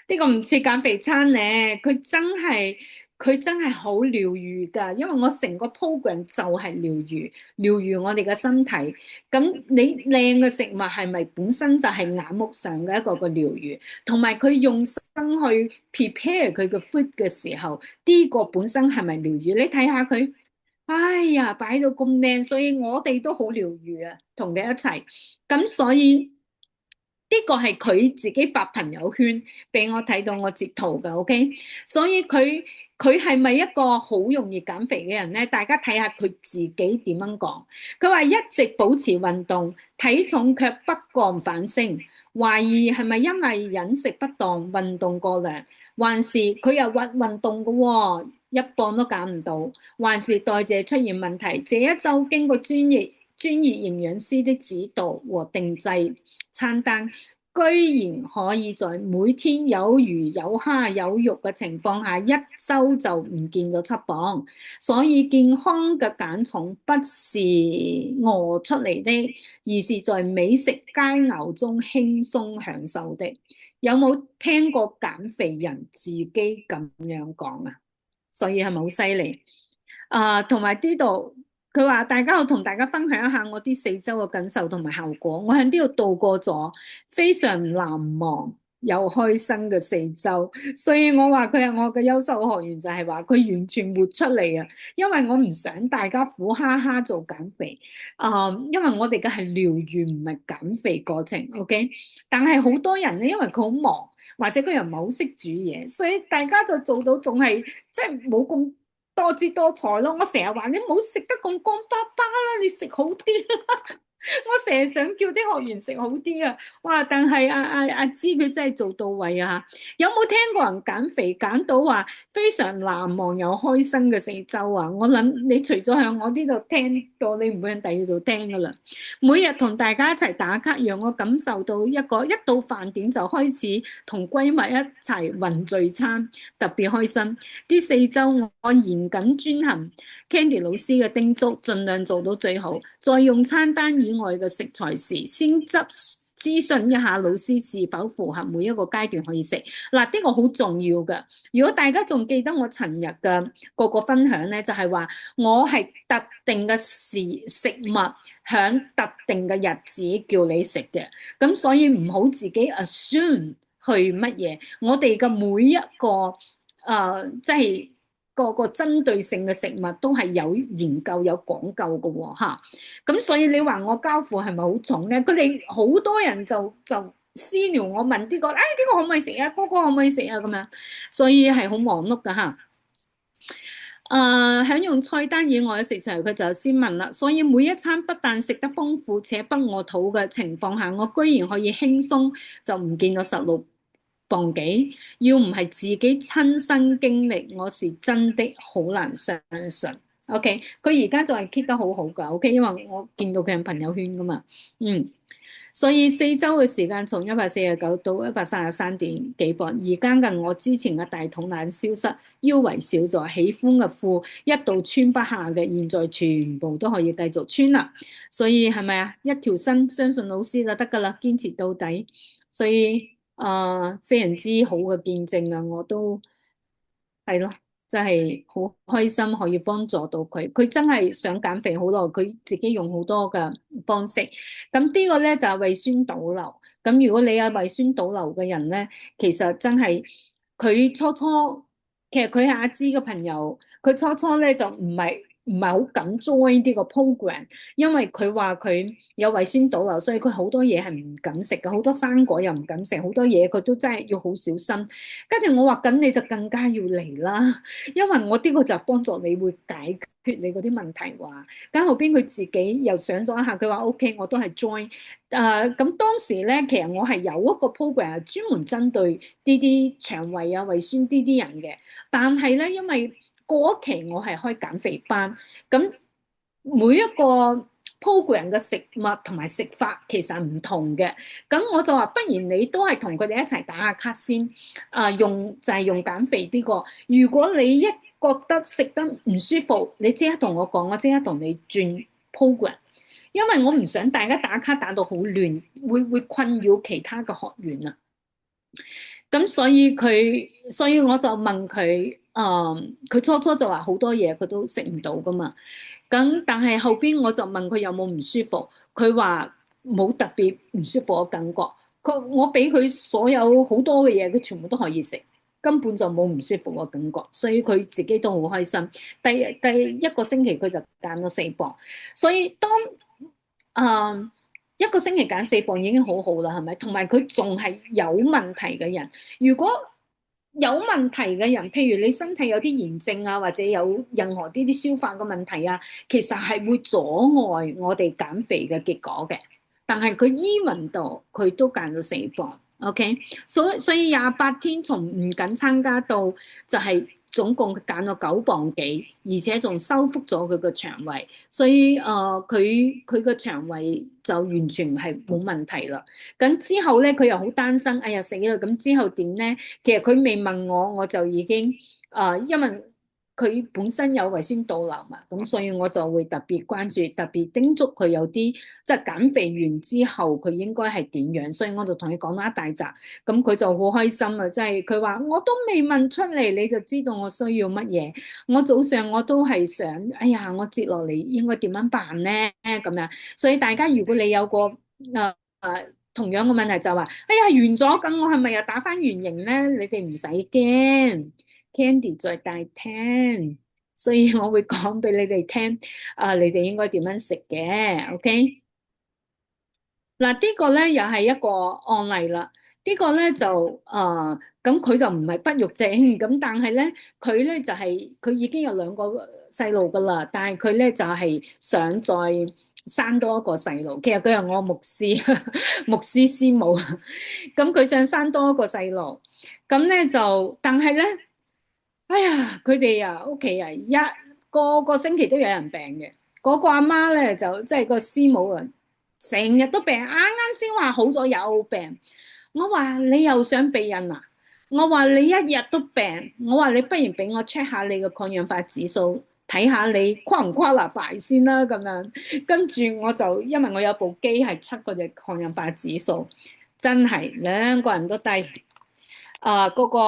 呢個唔似減肥餐咧，佢真係好療癒㗎，因為我成個 program 就係療癒我哋嘅身體。咁你靚嘅食物係咪本身就係眼目上嘅一個療癒？同埋佢用心去 prepare 佢嘅 food 嘅時候，呢個本身係咪療癒？你睇下佢，哎呀，擺到咁靚，所以我哋都好療癒啊，同佢一齊。咁所以呢個係佢自己發朋友圈俾我睇到我截圖嘅 ，OK？所以佢係咪一個好容易減肥嘅人咧？大家睇下佢自己點樣講。佢話一直保持運動，體重卻不降反升，懷疑係咪因為飲食不當、運動過量，還是佢又運動嘅喎，1磅都減唔到，還是代謝出現問題？這一周經過專業營養師的指導和定製餐單，居然可以在每天有魚有蝦有肉嘅情況下，一周就唔見咗7磅。所以健康嘅減重不是餓出嚟的，而是在美食佳肴中輕鬆享受的。有冇聽過減肥人自己咁樣講啊？所以係咪好犀利？同埋呢度。佢話：我同大家分享一下我啲4週嘅感受同埋效果。我喺呢度度過咗非常難忘又開心嘅4週，所以我話佢係我嘅優秀學員，就係話佢完全活出嚟啊！因為我唔想大家苦哈哈做減肥，因為我哋嘅係療癒，唔係減肥過程。OK，但係好多人咧，因為佢好忙，或者佢又唔係好識煮嘢，所以大家就做到仲係即係冇咁多姿多彩咯。我成日話你唔好食得咁乾巴巴啦，你食好啲啦。我成日想叫啲學員食好啲啊！哇！但係阿芝佢真係做到位啊！有冇聽過人減肥減到話非常難忘又開心嘅4週啊？我諗你除咗喺我呢度聽到，你唔會喺第二度聽噶啦。每日同大家一齊打卡，讓我感受到一到飯點就開始同閨蜜一齊雲聚餐，特別開心。呢4週我嚴謹遵行 Candy 老師嘅叮囑，盡量做到最好。再用餐單以外嘅食材時，先諮詢一下老師是否符合每一個階段可以食。嗱，呢個好重要㗎。如果大家仲記得我尋日嘅個分享咧，就係話我係特定嘅食物響特定嘅日子叫你食嘅，咁所以唔好自己 assume 去乜嘢。我哋嘅每一個即係個針對性嘅食物都係有研究有講究嘅喎嚇。咁所以你話我交付係咪好重咧？佢哋好多人就私聊我問呢個，呢個可唔可以食啊？嗰個可唔可以食啊？咁樣，所以係好忙碌㗎嚇。喺用菜單以外嘅食材，佢就先問啦。所以每一餐不但食得豐富且不餓肚嘅情況下，我居然可以輕鬆就唔見咗16磅幾。要唔係自己親身經歷，我是真的好難相信。OK， 佢而家就係 keep 得好好㗎。OK， 因為我見到佢喺朋友圈㗎嘛。所以4週嘅時間從149到133點幾磅，而家近我之前嘅大肚腩消失，腰圍少咗，喜歡嘅褲一度穿不下嘅，現在全部都可以繼續穿啦。所以係咪啊？一條身相信老師就得㗎啦，堅持到底。所以非常之好嘅見證啊！我都係咯，真係好開心可以幫助到佢。佢真係想減肥好耐，佢自己用好多嘅方式。咁呢個咧就係胃酸倒流。咁如果你有胃酸倒流嘅人咧，其實真係佢初初，其實佢係阿芝嘅朋友，佢初初咧就唔係好敢 join 呢個 program，因為佢話佢有胃酸倒流，所以佢好多嘢係唔敢食嘅，好多生果又唔敢食，好多嘢佢都真係要好小心。跟住我話咁你就更加要嚟啦，因為我呢個就幫助你會解決你嗰啲問題話。咁後邊佢自己又想咗一下，佢話 OK，我都係 join。咁當時咧，其實我係有一個 program 係專門針對呢啲腸胃啊、胃酸呢啲人嘅，但係咧因為過一期我係開減肥班，咁每一個 program 嘅食物同埋食法其實唔同嘅，咁我就話不如你都係同佢哋一齊打下卡先，用就係用減肥呢個。如果你一覺得食得唔舒服，你即刻同我講，我即刻同你轉 program，因為我唔想大家打卡打到好亂，會困擾其他嘅學員啊。咁所以我就問佢，佢初初就話好多嘢佢都食唔到噶嘛。咁但係後邊我就問佢有冇唔舒服，佢話冇特別唔舒服嘅感覺。我俾佢所有好多嘅嘢，佢全部都可以食，根本就冇唔舒服嘅感覺，所以佢自己都好開心。第一個星期佢就減咗4磅，所以當一個星期減4磅已經好好啦，係咪？同埋佢仲係有問題嘅人，如果有問題嘅人，譬如你身體有啲炎症啊，或者有任何呢啲消化嘅問題啊，其實係會阻礙我哋減肥嘅結果嘅。但係佢even度佢都減咗4磅，OK，所以28天從唔敢參加到就係總共減咗9磅幾，而且仲修復咗佢個腸胃，所以佢個腸胃就完全係冇問題啦。咁之後咧，佢又好擔心，哎呀死啦！咁之後點咧？其實佢未問我，我就已經因為佢本身有胃酸倒流嘛，咁所以我就會特別關注，特別叮囑佢有啲即係減肥完之後佢應該係點樣，所以我就同佢講咗一大紮，咁佢就好開心啊！即係佢話我都未問出嚟，你就知道我需要乜嘢。我早上我都係想，哎呀，我接落嚟應該點樣辦咧？咁樣，所以大家如果你有個同樣嘅問題就話，哎呀完咗，咁我係咪又打翻原形咧？你哋唔使驚。Candy 在大廳，所以我會講俾你哋聽，你哋應該點樣食嘅 ，OK？嗱，呢個咧又係一個案例啦。呢個咧就咁佢就唔係不育症，咁但係咧佢咧就係佢已經有2個細路噶啦，但係佢咧就係想再生多一個細路。其實佢係我牧師牧師師母，咁佢想生多一個細路，咁咧就但係咧。哎呀，佢哋啊，屋企啊，個星期都有人病嘅。嗰個阿媽咧就即係個師母啊，成日都病，啱啱先話好咗又病。我話你又想避孕啊？我話你一日都病。我話你不如俾我 check 下你個抗氧化指數，睇下你跨唔跨得快先啦。咁樣跟住我就因為我有部機係測嗰隻抗氧化指數，真係2個人都低。嗰個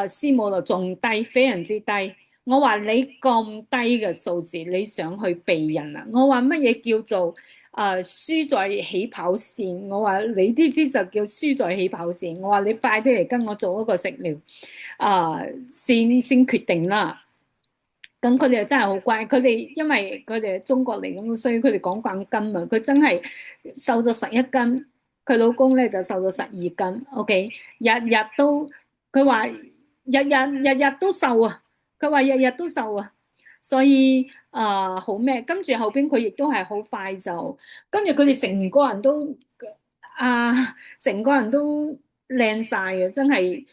師母就仲低，非常之低。我話你咁低嘅數字，你想去避孕啊？我話乜嘢叫做輸在起跑線？我話你呢啲就叫輸在起跑線。我話你快啲嚟跟我做一個食療，先決定啦。咁佢哋又真係好乖，佢哋因為佢哋係中國嚟咁，所以佢哋講慣斤啊。佢真係瘦咗11斤。佢老公咧就瘦咗12斤 ，OK， 日日都，佢話日日都瘦啊，佢話日日都瘦啊，所以好咩？跟住後邊佢亦都係好快就，跟住佢哋成個人都成個人都靚晒啊！真係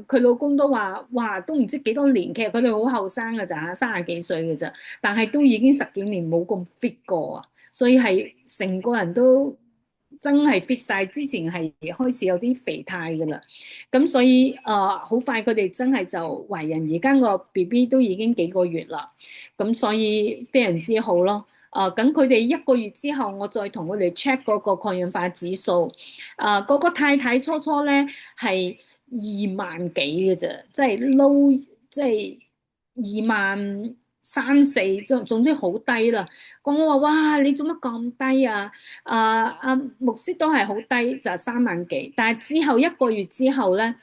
佢老公都話，哇，都唔知幾多年，其實佢哋好後生㗎咋，30幾歲㗎咋，但係都已經10幾年冇咁 fit 過啊，所以係成個人都。真係 fit 晒，之前係開始有啲肥態噶啦，咁所以好快佢哋真係就懷孕，而家個 BB 都已經幾個月啦，咁所以非常之好咯。咁佢哋1個月之後，我再同佢哋 check 嗰個抗氧化指數，嗰個太太初咧係2萬幾嘅啫，即係 low，即係23,400，總之好低啦。咁我話哇，你做乜咁低啊？牧師都係好低，就係3萬幾。但係之後1個月之後咧，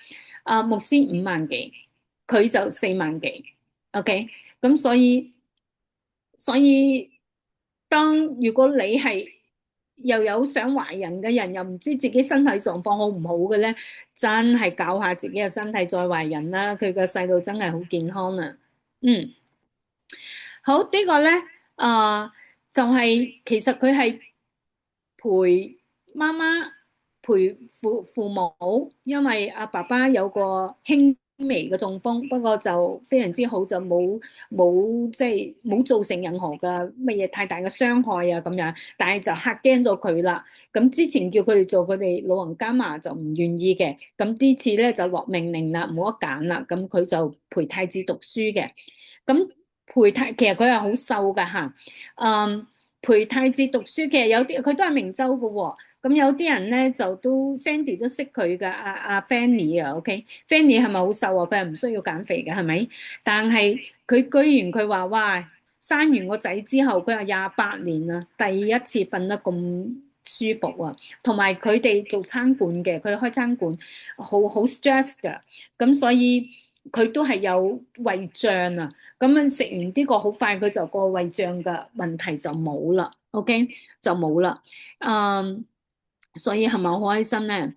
牧師5萬幾，佢就4萬幾。OK，咁所以如果你係又有想懷孕嘅人，又唔知自己身體狀況好唔好嘅咧，真係搞下自己嘅身體再懷孕啦。佢個細路真係好健康啊。好，呢個咧，就係其實佢係陪媽媽陪父母，因為爸爸有個輕微嘅中風，不過就非常之好，就即係冇造成任何嘅乜嘢太大嘅傷害啊咁樣，但係就嚇驚咗佢啦。咁之前叫佢哋做佢哋老人家嘛，就唔願意嘅。咁呢次咧就落命令啦，冇得揀啦。咁佢就陪太子讀書嘅。咁其實佢係好瘦噶吓，陪太子讀書，其實有啲佢都係明州噶喎。咁有啲人咧就都 Sandy 都識佢噶，阿 Fanny 啊，OK，Fanny 係咪好瘦啊？佢係唔需要減肥嘅，係咪？但係佢居然佢話哇，生完個仔之後，佢話28年啦，第一次瞓得咁舒服啊，同埋佢哋做餐館嘅，佢開餐館好 stress 噶，咁所以佢都係有胃脹啊，咁樣食完呢個好快佢就個胃脹嘅問題就冇啦 ，OK 就冇啦，所以係咪好開心咧？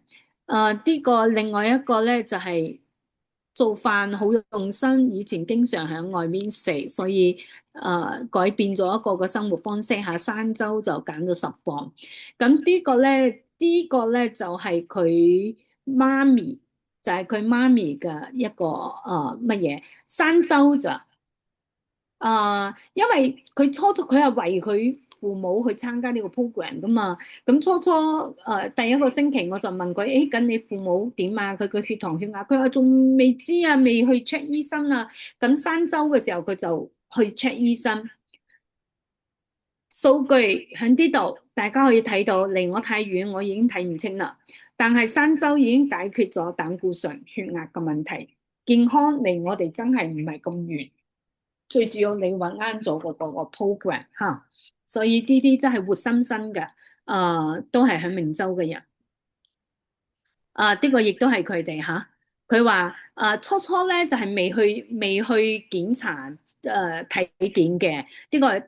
呢個另外一個咧就係做飯好用心，以前經常喺外面食，所以改變咗一個嘅生活方式嚇，山州就減咗10磅。咁呢個咧就係佢媽咪，就係佢媽咪嘅一個乜嘢山州咋？因為佢初佢係為佢父母去參加呢個 program 噶嘛，咁初第一個星期我就問佢，咁你父母點啊？佢個血糖血壓，佢話仲未知啊，未去 check 醫生啊。咁山州嘅時候佢就去 check 醫生，數據喺呢度，大家可以睇到，離我太遠，我已經睇唔清啦。但係山州已經解決咗膽固醇、血壓嘅問題，健康離我哋真係唔係咁遠。最主要你揾啱咗個 program 嚇，所以呢啲真係活生生嘅，都係喺明州嘅人，呢個亦都係佢哋嚇。佢話初咧就係未去檢查體檢嘅，呢個係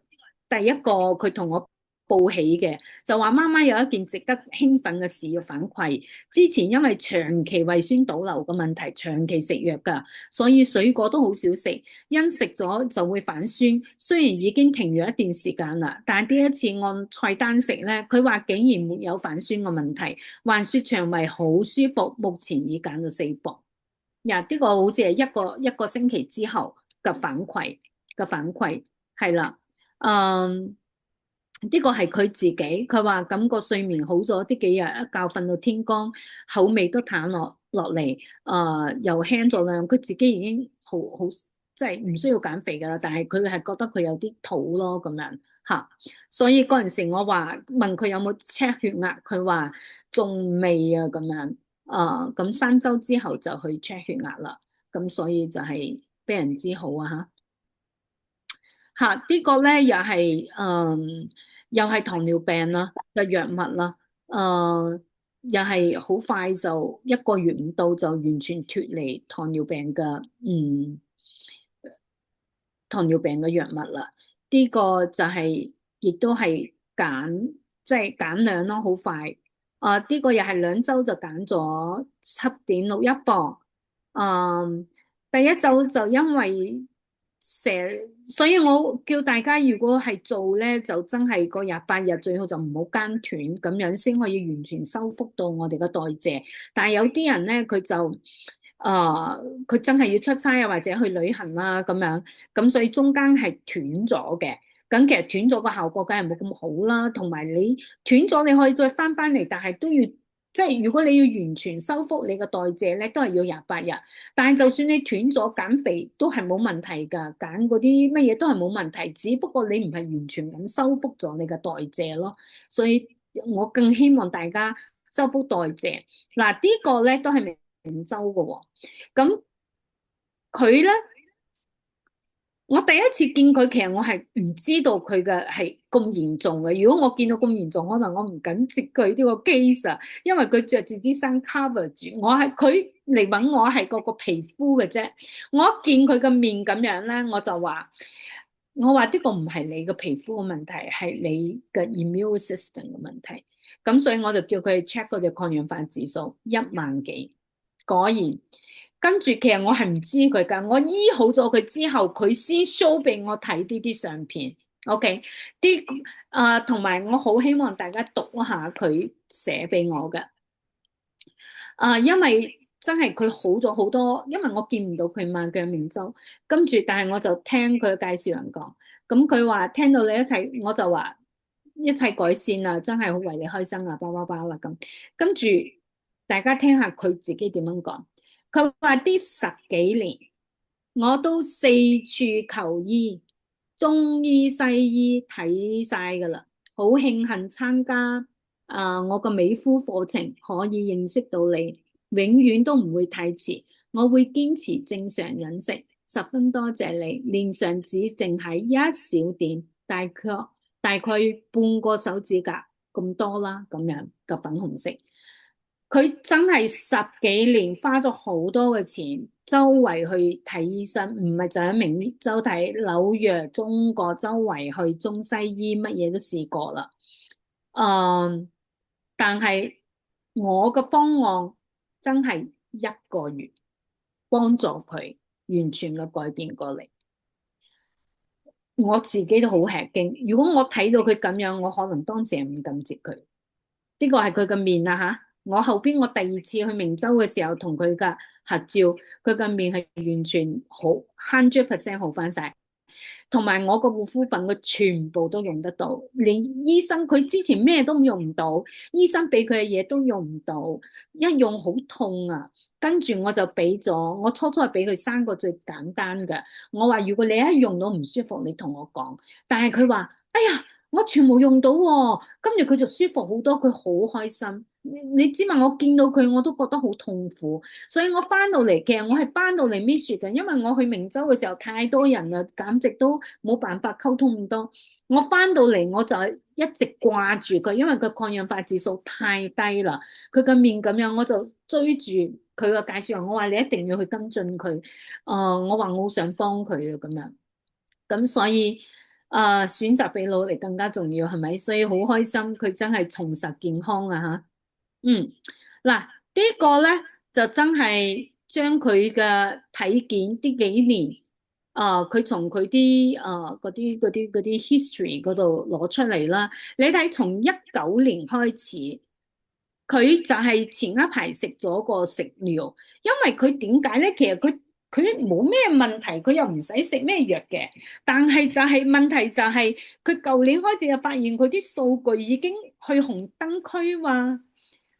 第一個佢同我報喜嘅，就話媽媽有一件值得興奮嘅事要反饋。之前因為長期胃酸倒流嘅問題，長期食藥㗎，所以水果都好少食，因食咗就會反酸。雖然已經停咗一段時間啦，但係呢一次按菜單食咧，佢話竟然沒有反酸嘅問題，還說腸胃好舒服，目前已減咗4磅。呢個好似係一個星期之後嘅反饋係啦，呢個係佢自己，佢話感覺睡眠好咗，呢幾日一覺瞓到天光，口味都淡落嚟，又輕咗量，佢自己已經好即係唔需要減肥噶啦，但係佢係覺得佢有啲肚咯咁樣吓，所以嗰陣時我話問佢有冇 check 血壓，佢話仲未啊咁樣，咁3週之後就去 check 血壓啦，咁所以就係非常之好啊吓，呢個咧又係糖尿病啦嘅藥物啦，又係好快就1個月唔到就完全脫離糖尿病嘅藥物啦。呢個就係亦都係即係減量咯，好快。呢個又係2週就減咗7.61磅。第一週就因為所以我叫大家如果係做咧，就真係個28日最好就唔好間斷，咁樣先可以完全修復到我哋嘅代謝。但係有啲人咧，佢就佢真係要出差啊，或者去旅行啦咁樣，咁所以中間係斷咗嘅。咁其實斷咗個效果梗係冇咁好啦，同埋你斷咗你可以再翻嚟，但係都要。即係如果你要完全修復你個代謝咧，都係要28日。但係就算你斷咗減肥都係冇問題㗎，減嗰啲乜嘢都係冇問題，只不過你唔係完全咁修復咗你嘅代謝咯。所以我更希望大家修復代謝。嗱，呢個咧都係明州嘅喎。咁佢咧我第一次見佢，其實我係唔知道佢嘅係咁嚴重嘅。如果我見到咁嚴重，可能我唔敢接佢呢個 case 啊，因為佢着住啲衫 cover 住。佢嚟揾我係個皮膚嘅啫。我一見佢嘅面咁樣咧，我話呢個唔係你嘅皮膚嘅問題，係你嘅 immune system 嘅問題。咁所以我就叫佢 check 嗰隻抗氧化指數1萬幾，果然。跟住，其實我係唔知佢㗎，我醫好咗佢之後，佢先 show 俾我睇呢啲相片。OK，同埋我好希望大家讀一下佢寫俾我嘅。因為真係佢好咗好多，因為我見唔到佢嘛，佢喺明州。跟住，但係我就聽佢介紹人講，咁佢話聽到你一切，我就話一切改善啦，真係好為你開心啊，包啦咁。跟住大家聽下佢自己點樣講。佢話啲10幾年，我都四處求醫，中醫西醫睇晒噶啦，好慶幸參加我個美膚課程，可以認識到你，永遠都唔會太遲，我會堅持正常飲食，十分多謝你。臉上只剩係一小點，大概半個手指甲咁多啦，咁樣嘅粉紅色。佢真係10幾年花咗好多嘅錢，周圍去睇醫生，唔係就喺明州睇，紐約、中國周圍去中西醫乜嘢都試過啦。但係我嘅方案真係1個月幫助佢完全嘅改變過嚟，我自己都好吃驚。如果我睇到佢咁樣，我可能當時係唔敢接佢。呢個係佢嘅面啦吓。我後邊我第2次去明州嘅時候，同佢嘅合照，佢嘅面係完全好 100% 好翻晒，同埋我個護膚品佢全部都用得到，連醫生佢之前咩都用唔到，醫生俾佢嘅嘢都用唔到，一用好痛啊。跟住我就俾咗，我初係俾佢3個最簡單嘅，我話如果你一用到唔舒服，你同我講。但係佢話，哎呀，我全部用到喎，跟住佢就舒服好多，佢好開心。你知嘛？我見到佢我都覺得好痛苦，所以我翻到嚟，其實我係翻到嚟 miss 嘅，因為我去明州嘅時候太多人啦，簡直都冇辦法溝通咁多。我翻到嚟我就一直掛住佢，因為佢抗氧化指數太低啦，佢個面咁樣，我就追住佢個介紹人，我話你一定要去跟進佢。我話我好想幫佢啊，咁樣。咁所以選擇比努力更加重要，係咪？所以好開心，佢真係重拾健康啊吓。嗱，呢個咧就真係將佢嘅體檢呢幾年，佢從佢啲嗰啲 history 嗰度攞出嚟啦。你睇從19年開始，佢就係前一排食咗個食療，因為佢點解咧？其實佢冇咩問題，佢又唔使食咩藥嘅。但係就係問題就係佢舊年開始就發現佢啲數據已經去紅燈區喎。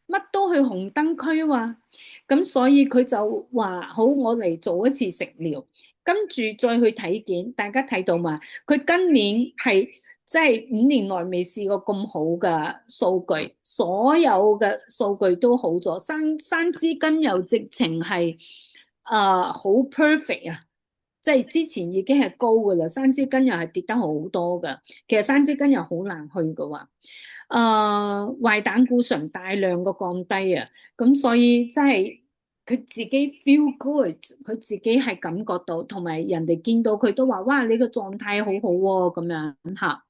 乜都去紅燈區喎，咁所以佢就話好，我嚟做一次食療，跟住再去體檢。大家睇到嘛？佢今年係即係5年內未試過咁好嘅數據，所有嘅數據都好咗。生枝根又直情係好 perfect 啊！即係之前已經係高㗎啦，生枝根又係跌得好多㗎。其實生枝根又好難去㗎喎。壞膽固醇大量嘅降低啊，咁所以真係佢自己 feel good，佢自己係感覺到，同埋人哋見到佢都話，哇，你個狀態好好喎，咁樣吓。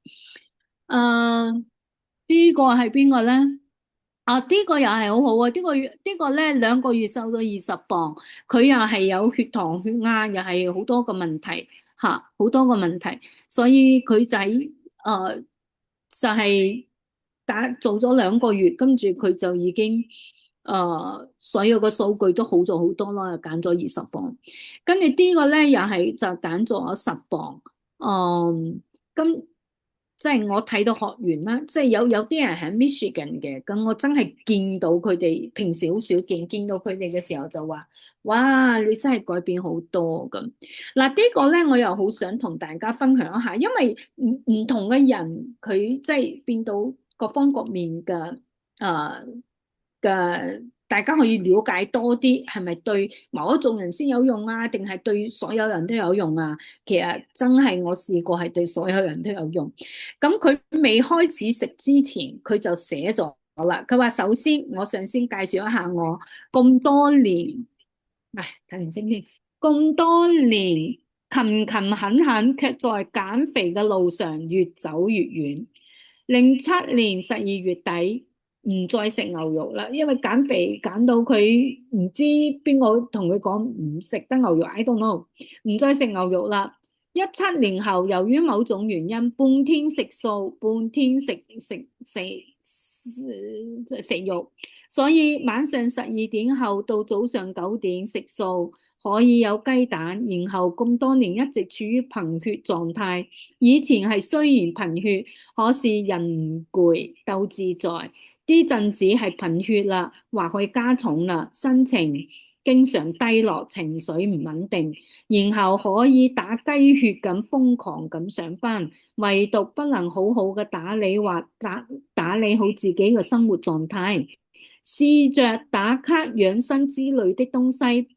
呢個係邊個咧？呢個又係好好啊！呢個咧2個月瘦到20磅，佢又係有血糖、血壓，又係好多個問題吓，好多個問題，所以佢仔就係做咗2個月，跟住佢就已經所有嘅數據都好咗好多咯，又減咗20磅。跟住呢個咧又係就減咗10磅。咁即係我睇到學員啦，即係有啲人喺 Michigan 嘅，咁我真係見到佢哋，平時好少見到佢哋嘅時候就話，哇，你真係改變好多咁。嗱，呢個咧我又好想同大家分享一下，因為唔同嘅人佢即係變到各方各面嘅大家可以了解多啲，係咪對某一種人先有用啊，定係對所有人都有用啊？其實真係我試過係對所有人都有用。咁佢未開始食之前，佢就寫咗啦。佢話首先我想先介紹一下我咁多年，睇唔清添，咁多年勤勤懇懇，卻在減肥嘅路上越走越遠。07年12月底唔再食牛肉啦，因為減肥減到佢唔知邊個同佢講唔食得牛肉 ，I don't know，唔再食牛肉啦。17年後，由於某種原因，半天食素，半天食肉，所以晚上12點後到早上9點食素，可以有雞蛋。然後咁多年一直處於貧血狀態。以前係雖然貧血，可是人攰鬥自在。呢陣子係貧血啦，或許加重啦，心情經常低落，情緒唔穩定，然後可以打雞血咁瘋狂咁上班，唯獨不能好好嘅打理或打理好自己嘅生活狀態，試着打卡養生之類的東西，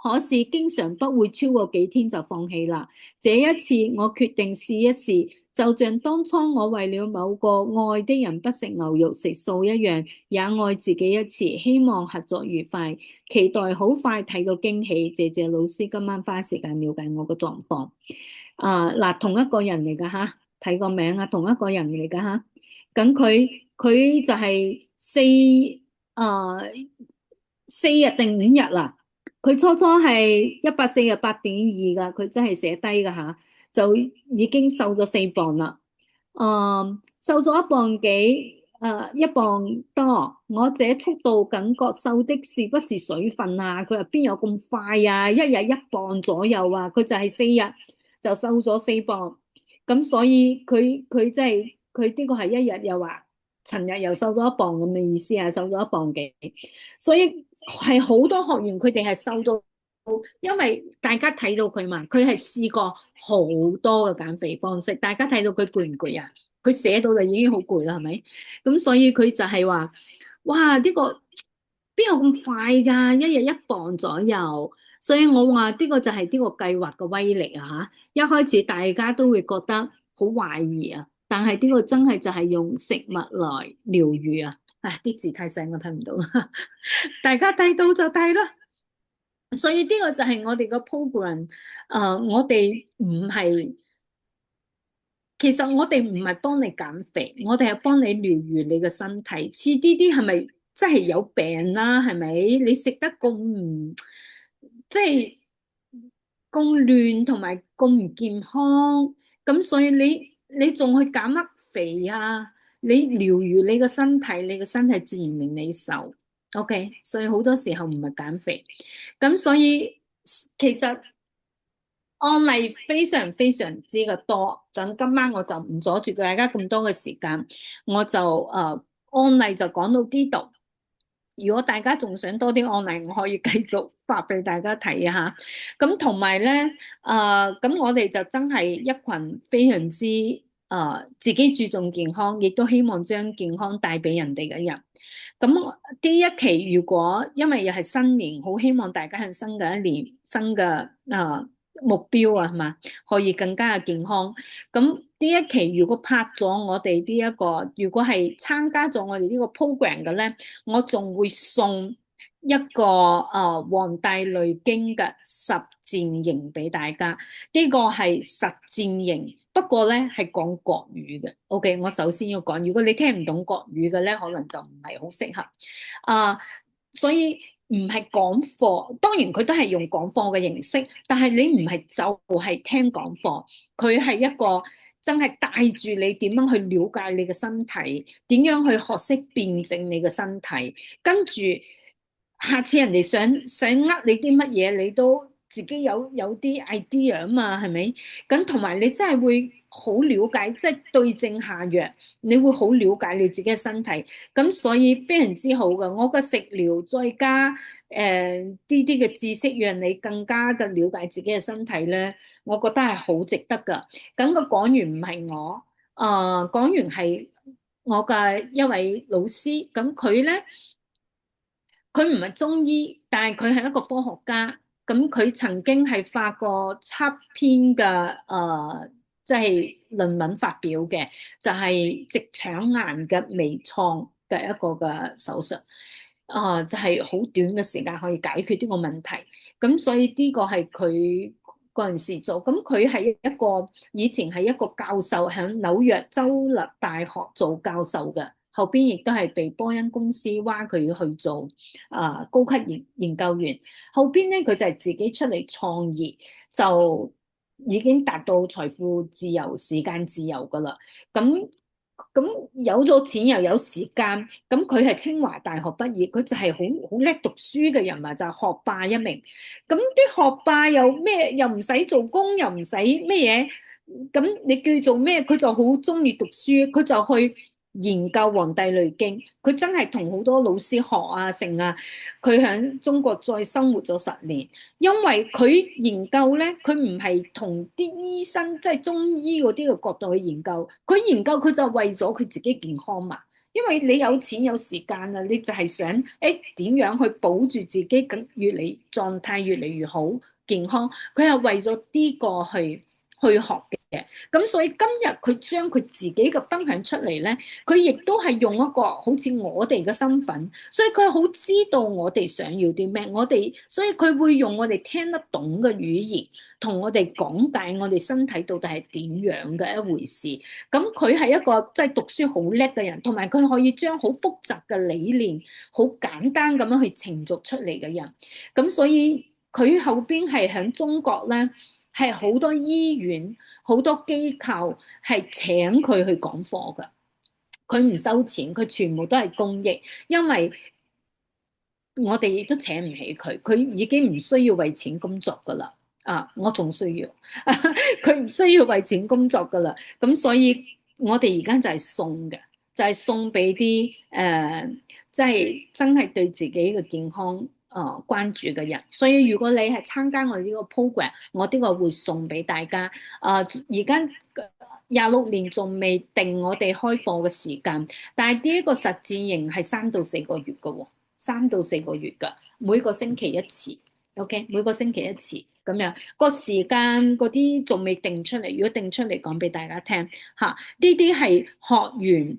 可是經常不會超過幾天就放棄啦。這一次我決定試一試，就像當初我為了某個愛的人不食牛肉食素一樣，也愛自己一次。希望合作愉快，期待好快睇到驚喜。謝謝老師今晚花時間了解我嘅狀況。嗱，同一個人嚟㗎吓，睇個名啊，同一個人嚟㗎吓。咁佢就係4日定5日啦。佢初係148.2㗎，佢真係寫低㗎吓，就已經瘦咗4磅啦。瘦咗1磅幾，1磅多。我這速度感覺瘦的是不是水分啊？佢話邊有咁快啊？一日1磅左右啊，佢就係4日就瘦咗4磅。咁所以佢真係佢呢個係一日又話，尋日又瘦咗1磅咁嘅意思啊，瘦咗1磅幾。所以係好多學員佢哋係瘦到，因為大家睇到佢嘛，佢係試過好多嘅減肥方式，大家睇到佢攰唔攰啊？佢寫到就已經好攰啦，係咪？咁所以佢就係話，哇！呢個邊有咁快㗎？一日1磅左右。所以我話呢個就係呢個計劃嘅威力啊！嚇，一開始大家都會覺得好懷疑啊，但係呢個真係就係用食物來療愈啊！啲字太細，我睇唔到，大家睇到就睇啦。所以呢個就係我哋個 program，我哋唔係，其實我哋唔係幫你減肥，我哋係幫你療愈你嘅身體。似啲係咪真係有病啦？係咪？你食得咁唔即係咁亂同埋咁唔健康，咁所以你仲去減乜肥啊？你療愈你個身體，你個身體自然令你瘦。OK，所以好多時候唔係減肥，咁所以其實案例非常非常之嘅多。咁今晚我就唔阻住大家咁多嘅時間，我就案例就講到呢度。如果大家仲想多啲案例，我可以繼續發俾大家睇下。咁同埋咧，咁我哋就真係一群非常之自己注重健康，亦都希望將健康帶俾人哋嘅人。咁呢一期如果因為又係新年，好希望大家喺新嘅一年新嘅目標啊，係嘛，可以更加嘅健康。咁呢一期如果拍咗我哋呢一個，如果係參加咗我哋呢個 program 嘅咧，我仲會送一個《黃帝內經》嘅實戰營俾大家。呢個係實戰營，不過咧係講國語嘅。OK，我首先要講，如果你聽唔懂國語嘅咧，可能就唔係好適合。所以唔係講課，當然佢都係用講課嘅形式，但係你唔係就係聽講課，佢係一個真係帶住你點樣去了解你嘅身體，點樣去學識辯證你嘅身體，跟住下次人哋想呃你啲乜嘢，你都自己有啲 idea 啊嘛，係咪？咁同埋你真係會好了解，即係對症下藥，你會好了解你自己嘅身體。咁所以非常之好嘅，我個食療再加啲嘅知識，讓你更加嘅了解自己嘅身體咧，我覺得係好值得噶。咁個講員唔係我，講員係我嘅一位老師，咁佢咧。佢唔係中醫，但係佢係一個科學家。咁佢曾經係發過7篇嘅即係論文發表嘅，就係直腸癌嘅微創嘅一個嘅手術。就係好短嘅時間可以解決呢個問題。咁所以呢個係佢嗰陣時做。咁佢係一個以前係一個教授，喺紐約州立大學做教授嘅。後邊亦都係被波音公司挖佢去做高級研究員。後邊咧佢就係自己出嚟創業，就已經達到財富自由、時間自由噶啦。咁有咗錢又有時間，咁佢係清華大學畢業，佢就係好叻讀書嘅人物，就係學霸一名。咁啲學霸又咩？又唔使做工，又唔使咩嘢，咁你叫佢做咩？佢就好中意讀書，佢就去研究《黃帝內經》。佢真係同好多老師學啊，成啊。佢喺中國再生活咗10年，因為佢研究咧，佢唔係同啲醫生即係中醫嗰啲嘅角度去研究，佢研究佢就為咗佢自己健康嘛。因為你有錢有時間啊，你就係想點樣去保住自己咁狀態越嚟越好健康，佢係為咗呢個去學嘅。咁所以今日佢將佢自己嘅分享出嚟咧，佢亦都係用一個好似我哋嘅身份，所以佢好知道我哋想要啲咩，所以佢會用我哋聽得懂嘅語言，同我哋講解我哋身體到底係點樣嘅一回事。咁佢係一個即係讀書好叻嘅人，同埋佢可以將好複雜嘅理念好簡單咁樣去呈述出嚟嘅人。咁所以佢後邊係喺中國咧，係好多醫院、好多機構係請佢去講課㗎。佢唔收錢，佢全部都係公益，因為我哋亦都請唔起佢，佢已經唔需要為錢工作㗎啦。我仲需要，佢唔需要為錢工作㗎啦。咁所以我哋而家就係送嘅，就係送俾啲即係真係對自己嘅健康關注嘅人。所以如果你係參加我哋呢個 program，我呢個會送俾大家。而家26年仲未定我哋開課嘅時間，但係呢一個實戰營係3到4個月嘅喎，3到4個月㗎，每個星期一次。OK， 每個星期一次咁樣，個時間嗰啲仲未定出嚟。如果定出嚟講俾大家聽嚇，呢啲係學員，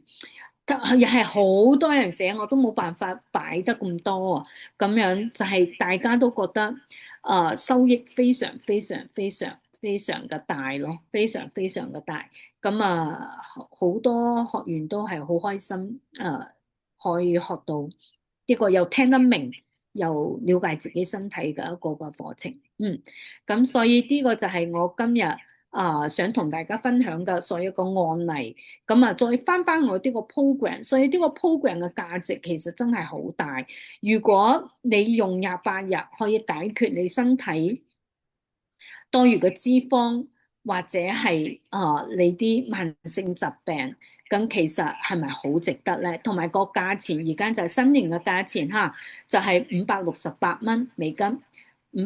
又係好多人寫，我都冇辦法擺得咁多啊。咁樣就係大家都覺得收益非常非常非常非常嘅大咯，非常非常嘅大。咁好多學員都係好開心可以學到呢個又聽得明，又了解自己身體嘅一個嘅課程。咁所以呢個就係我今日想同大家分享嘅所有個案例。咁再翻我呢個 program， 所以呢個 program 嘅價值其實真係好大。如果你用28日可以解決你身體多餘嘅脂肪，或者係你啲慢性疾病，咁其實係咪好值得咧？同埋個價錢而家就係新年嘅價錢就係568蚊美金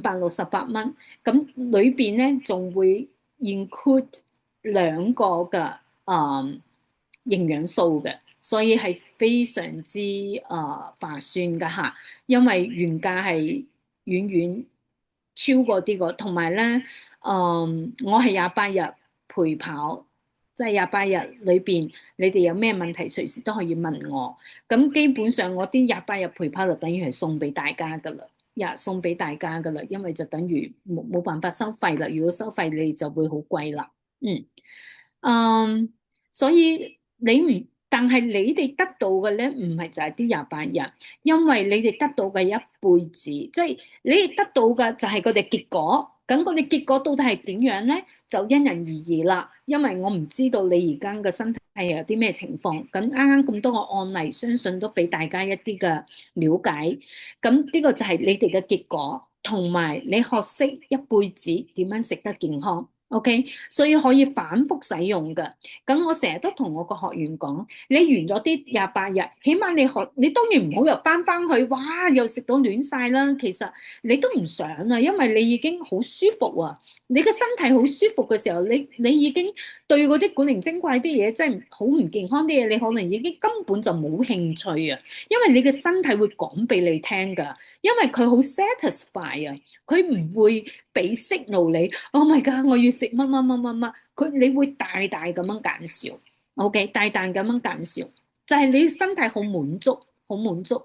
，568蚊。咁裏邊咧仲會 include 2個嘅營養素嘅，所以係非常之划算㗎因為原價係遠遠超過呢個，同埋咧，我係28日陪跑，即係28日裏邊，你哋有咩問題隨時都可以問我。咁基本上我啲28日陪跑就等於係送俾大家噶啦，送俾大家噶啦，因為就等於冇辦法收費啦。如果收費你就會好貴啦。所以但係你哋得到嘅咧，唔係就係啲28日，因為你哋得到嘅一輩子，即係你哋得到嘅就係佢哋結果。咁佢哋結果到底係點樣咧？就因人而異啦。因為我唔知道你而家嘅身體係有啲咩情況。咁啱咁多個案例，相信都俾大家一啲嘅了解。咁呢個就係你哋嘅結果，同埋你學識一輩子點樣食得健康。OK，所以可以反覆使用嘅。咁我成日都同我個學員講，你完咗啲28日，起碼你當然唔好又翻去，哇，又食到亂晒啦。其實你都唔想啊，因為你已經好舒服啊，你嘅身體好舒服嘅時候，你已經對嗰啲古靈精怪啲嘢，真係好唔健康啲嘢，你可能已經根本就冇興趣啊，因為你嘅身體會講俾你聽㗎，因為佢好 satisfy 啊，佢唔會俾 signal你。Oh my god！我要食乜乜乜乜乜，你會大大咁樣減少，OK，大大咁樣減少，就係你身體好滿足，好滿足，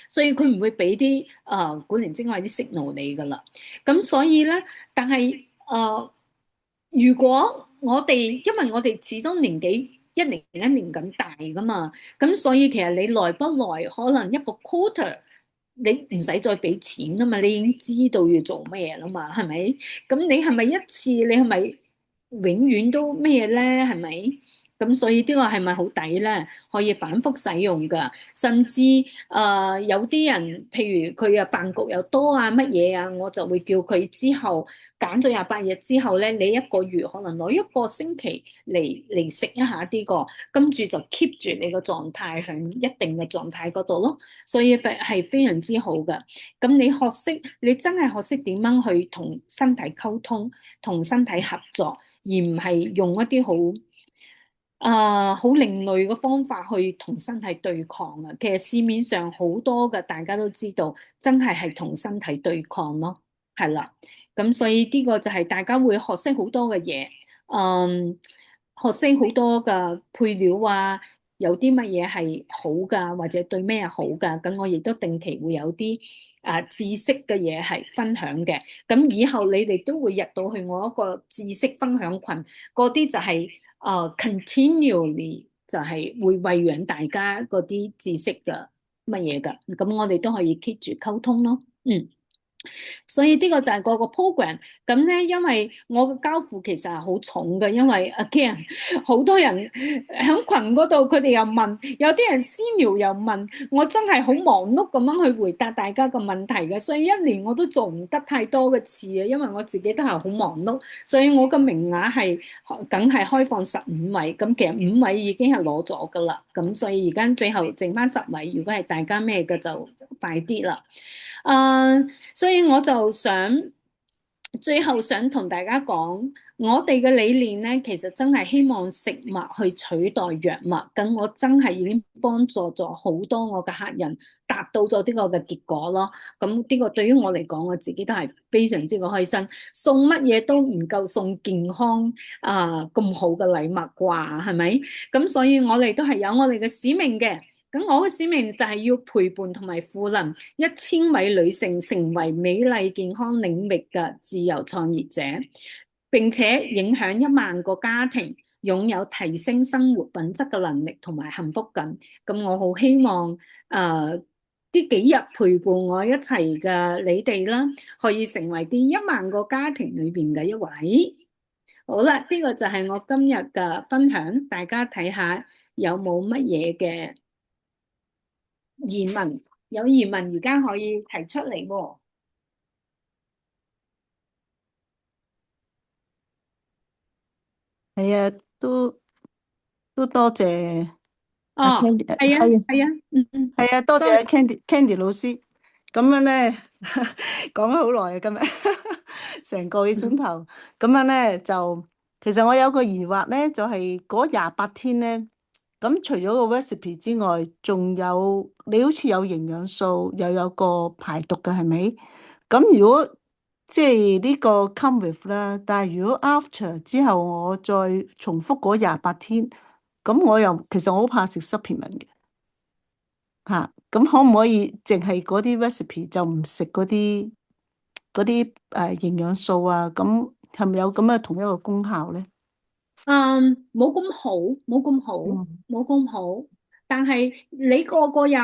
所以佢唔會俾啲古靈精怪啲 signal 你噶啦。咁所以咧，但係如果因為我哋始終年紀一年咁大噶嘛，咁所以其實你耐不耐，可能一個 quarter。你唔使再俾錢啊嘛，你已經知道要做咩啦嘛，係咪？咁你係咪一次？你係咪永遠都咩咧？係咪？咁所以呢個係咪好抵咧？可以反覆使用噶，甚至有啲人，譬如佢飯局又多啊乜嘢啊，我就會叫佢之後減咗28日之後咧，你1個月可能攞1個星期嚟食一下呢個，跟住就 keep 住你個狀態喺一定嘅狀態嗰度咯。所以係非常之好嘅。咁你真係學識點樣去同身體溝通，同身體合作，而唔係用一啲好另類嘅方法去同身體對抗啊！其實市面上好多嘅，大家都知道，真係同身體對抗咯，係啦。咁所以呢個就係大家會學識好多嘅嘢，學識好多嘅配料啊，有啲乜嘢係好噶，或者對咩係好噶。咁我亦都定期會有啲知識嘅嘢係分享嘅。咁以後你哋都會入到去我一個知識分享群，嗰啲就係continually 就係會餵養大家嗰啲知識嘅乜嘢噶。咁我哋都可以 keep 住溝通咯。所以呢個就係個 program。咁咧，因為我嘅交付其實係好重嘅，因為 again 好多人喺群嗰度，佢哋又問，有啲人私聊又問，我真係好忙碌咁樣去回答大家個問題嘅，所以一年我都做唔得太多嘅次啊，因為我自己都係好忙碌，所以我嘅名額係梗係開放15位，咁其實5位已經係攞咗噶啦，咁所以而家最後剩翻10位，如果係大家咩嘅就快啲啦。所以我就最後想同大家講，我哋嘅理念咧，其實真係希望食物去取代藥物。咁我真係已經幫助咗好多我嘅客人達到咗呢個嘅結果咯。咁呢個對於我嚟講，我自己都係非常之開心。送乜嘢都唔夠送健康咁好嘅禮物啩，係咪？咁所以我哋都係有我哋嘅使命嘅。咁我嘅使命就係要陪伴同埋賦能1000位女性成為美麗健康領域嘅自由創業者，並且影響1萬個家庭，擁有提升生活品質嘅能力同埋幸福感。咁我好希望呢幾日陪伴我一齊嘅你哋啦，可以成為啲1萬個家庭裏邊嘅一位。好啦，呢個就係我今日嘅分享，大家睇下有冇乜嘢嘅疑問，有疑問而家可以提出嚟喎。係啊，都多謝哦，阿 Candy，係啊，係啊，係啊，多謝阿 sorry Candy 老師。咁樣咧講咗好耐啊，今日成個幾鐘頭。咁樣咧就，其實我有個疑惑咧，就係嗰28天咧，咁除咗個 recipe 之外，仲有你好似有營養素，又有個排毒嘅，係咪？咁如果即係呢個 come with 啦，但係如果 after 之後我再重複嗰28天，咁其實我好怕食 supplement 嘅吓，咁可唔可以淨係嗰啲 recipe 就唔食嗰啲營養素啊？咁係咪有咁嘅同一個功效咧？冇咁好，冇咁好，嗯冇咁好，但係你個個有。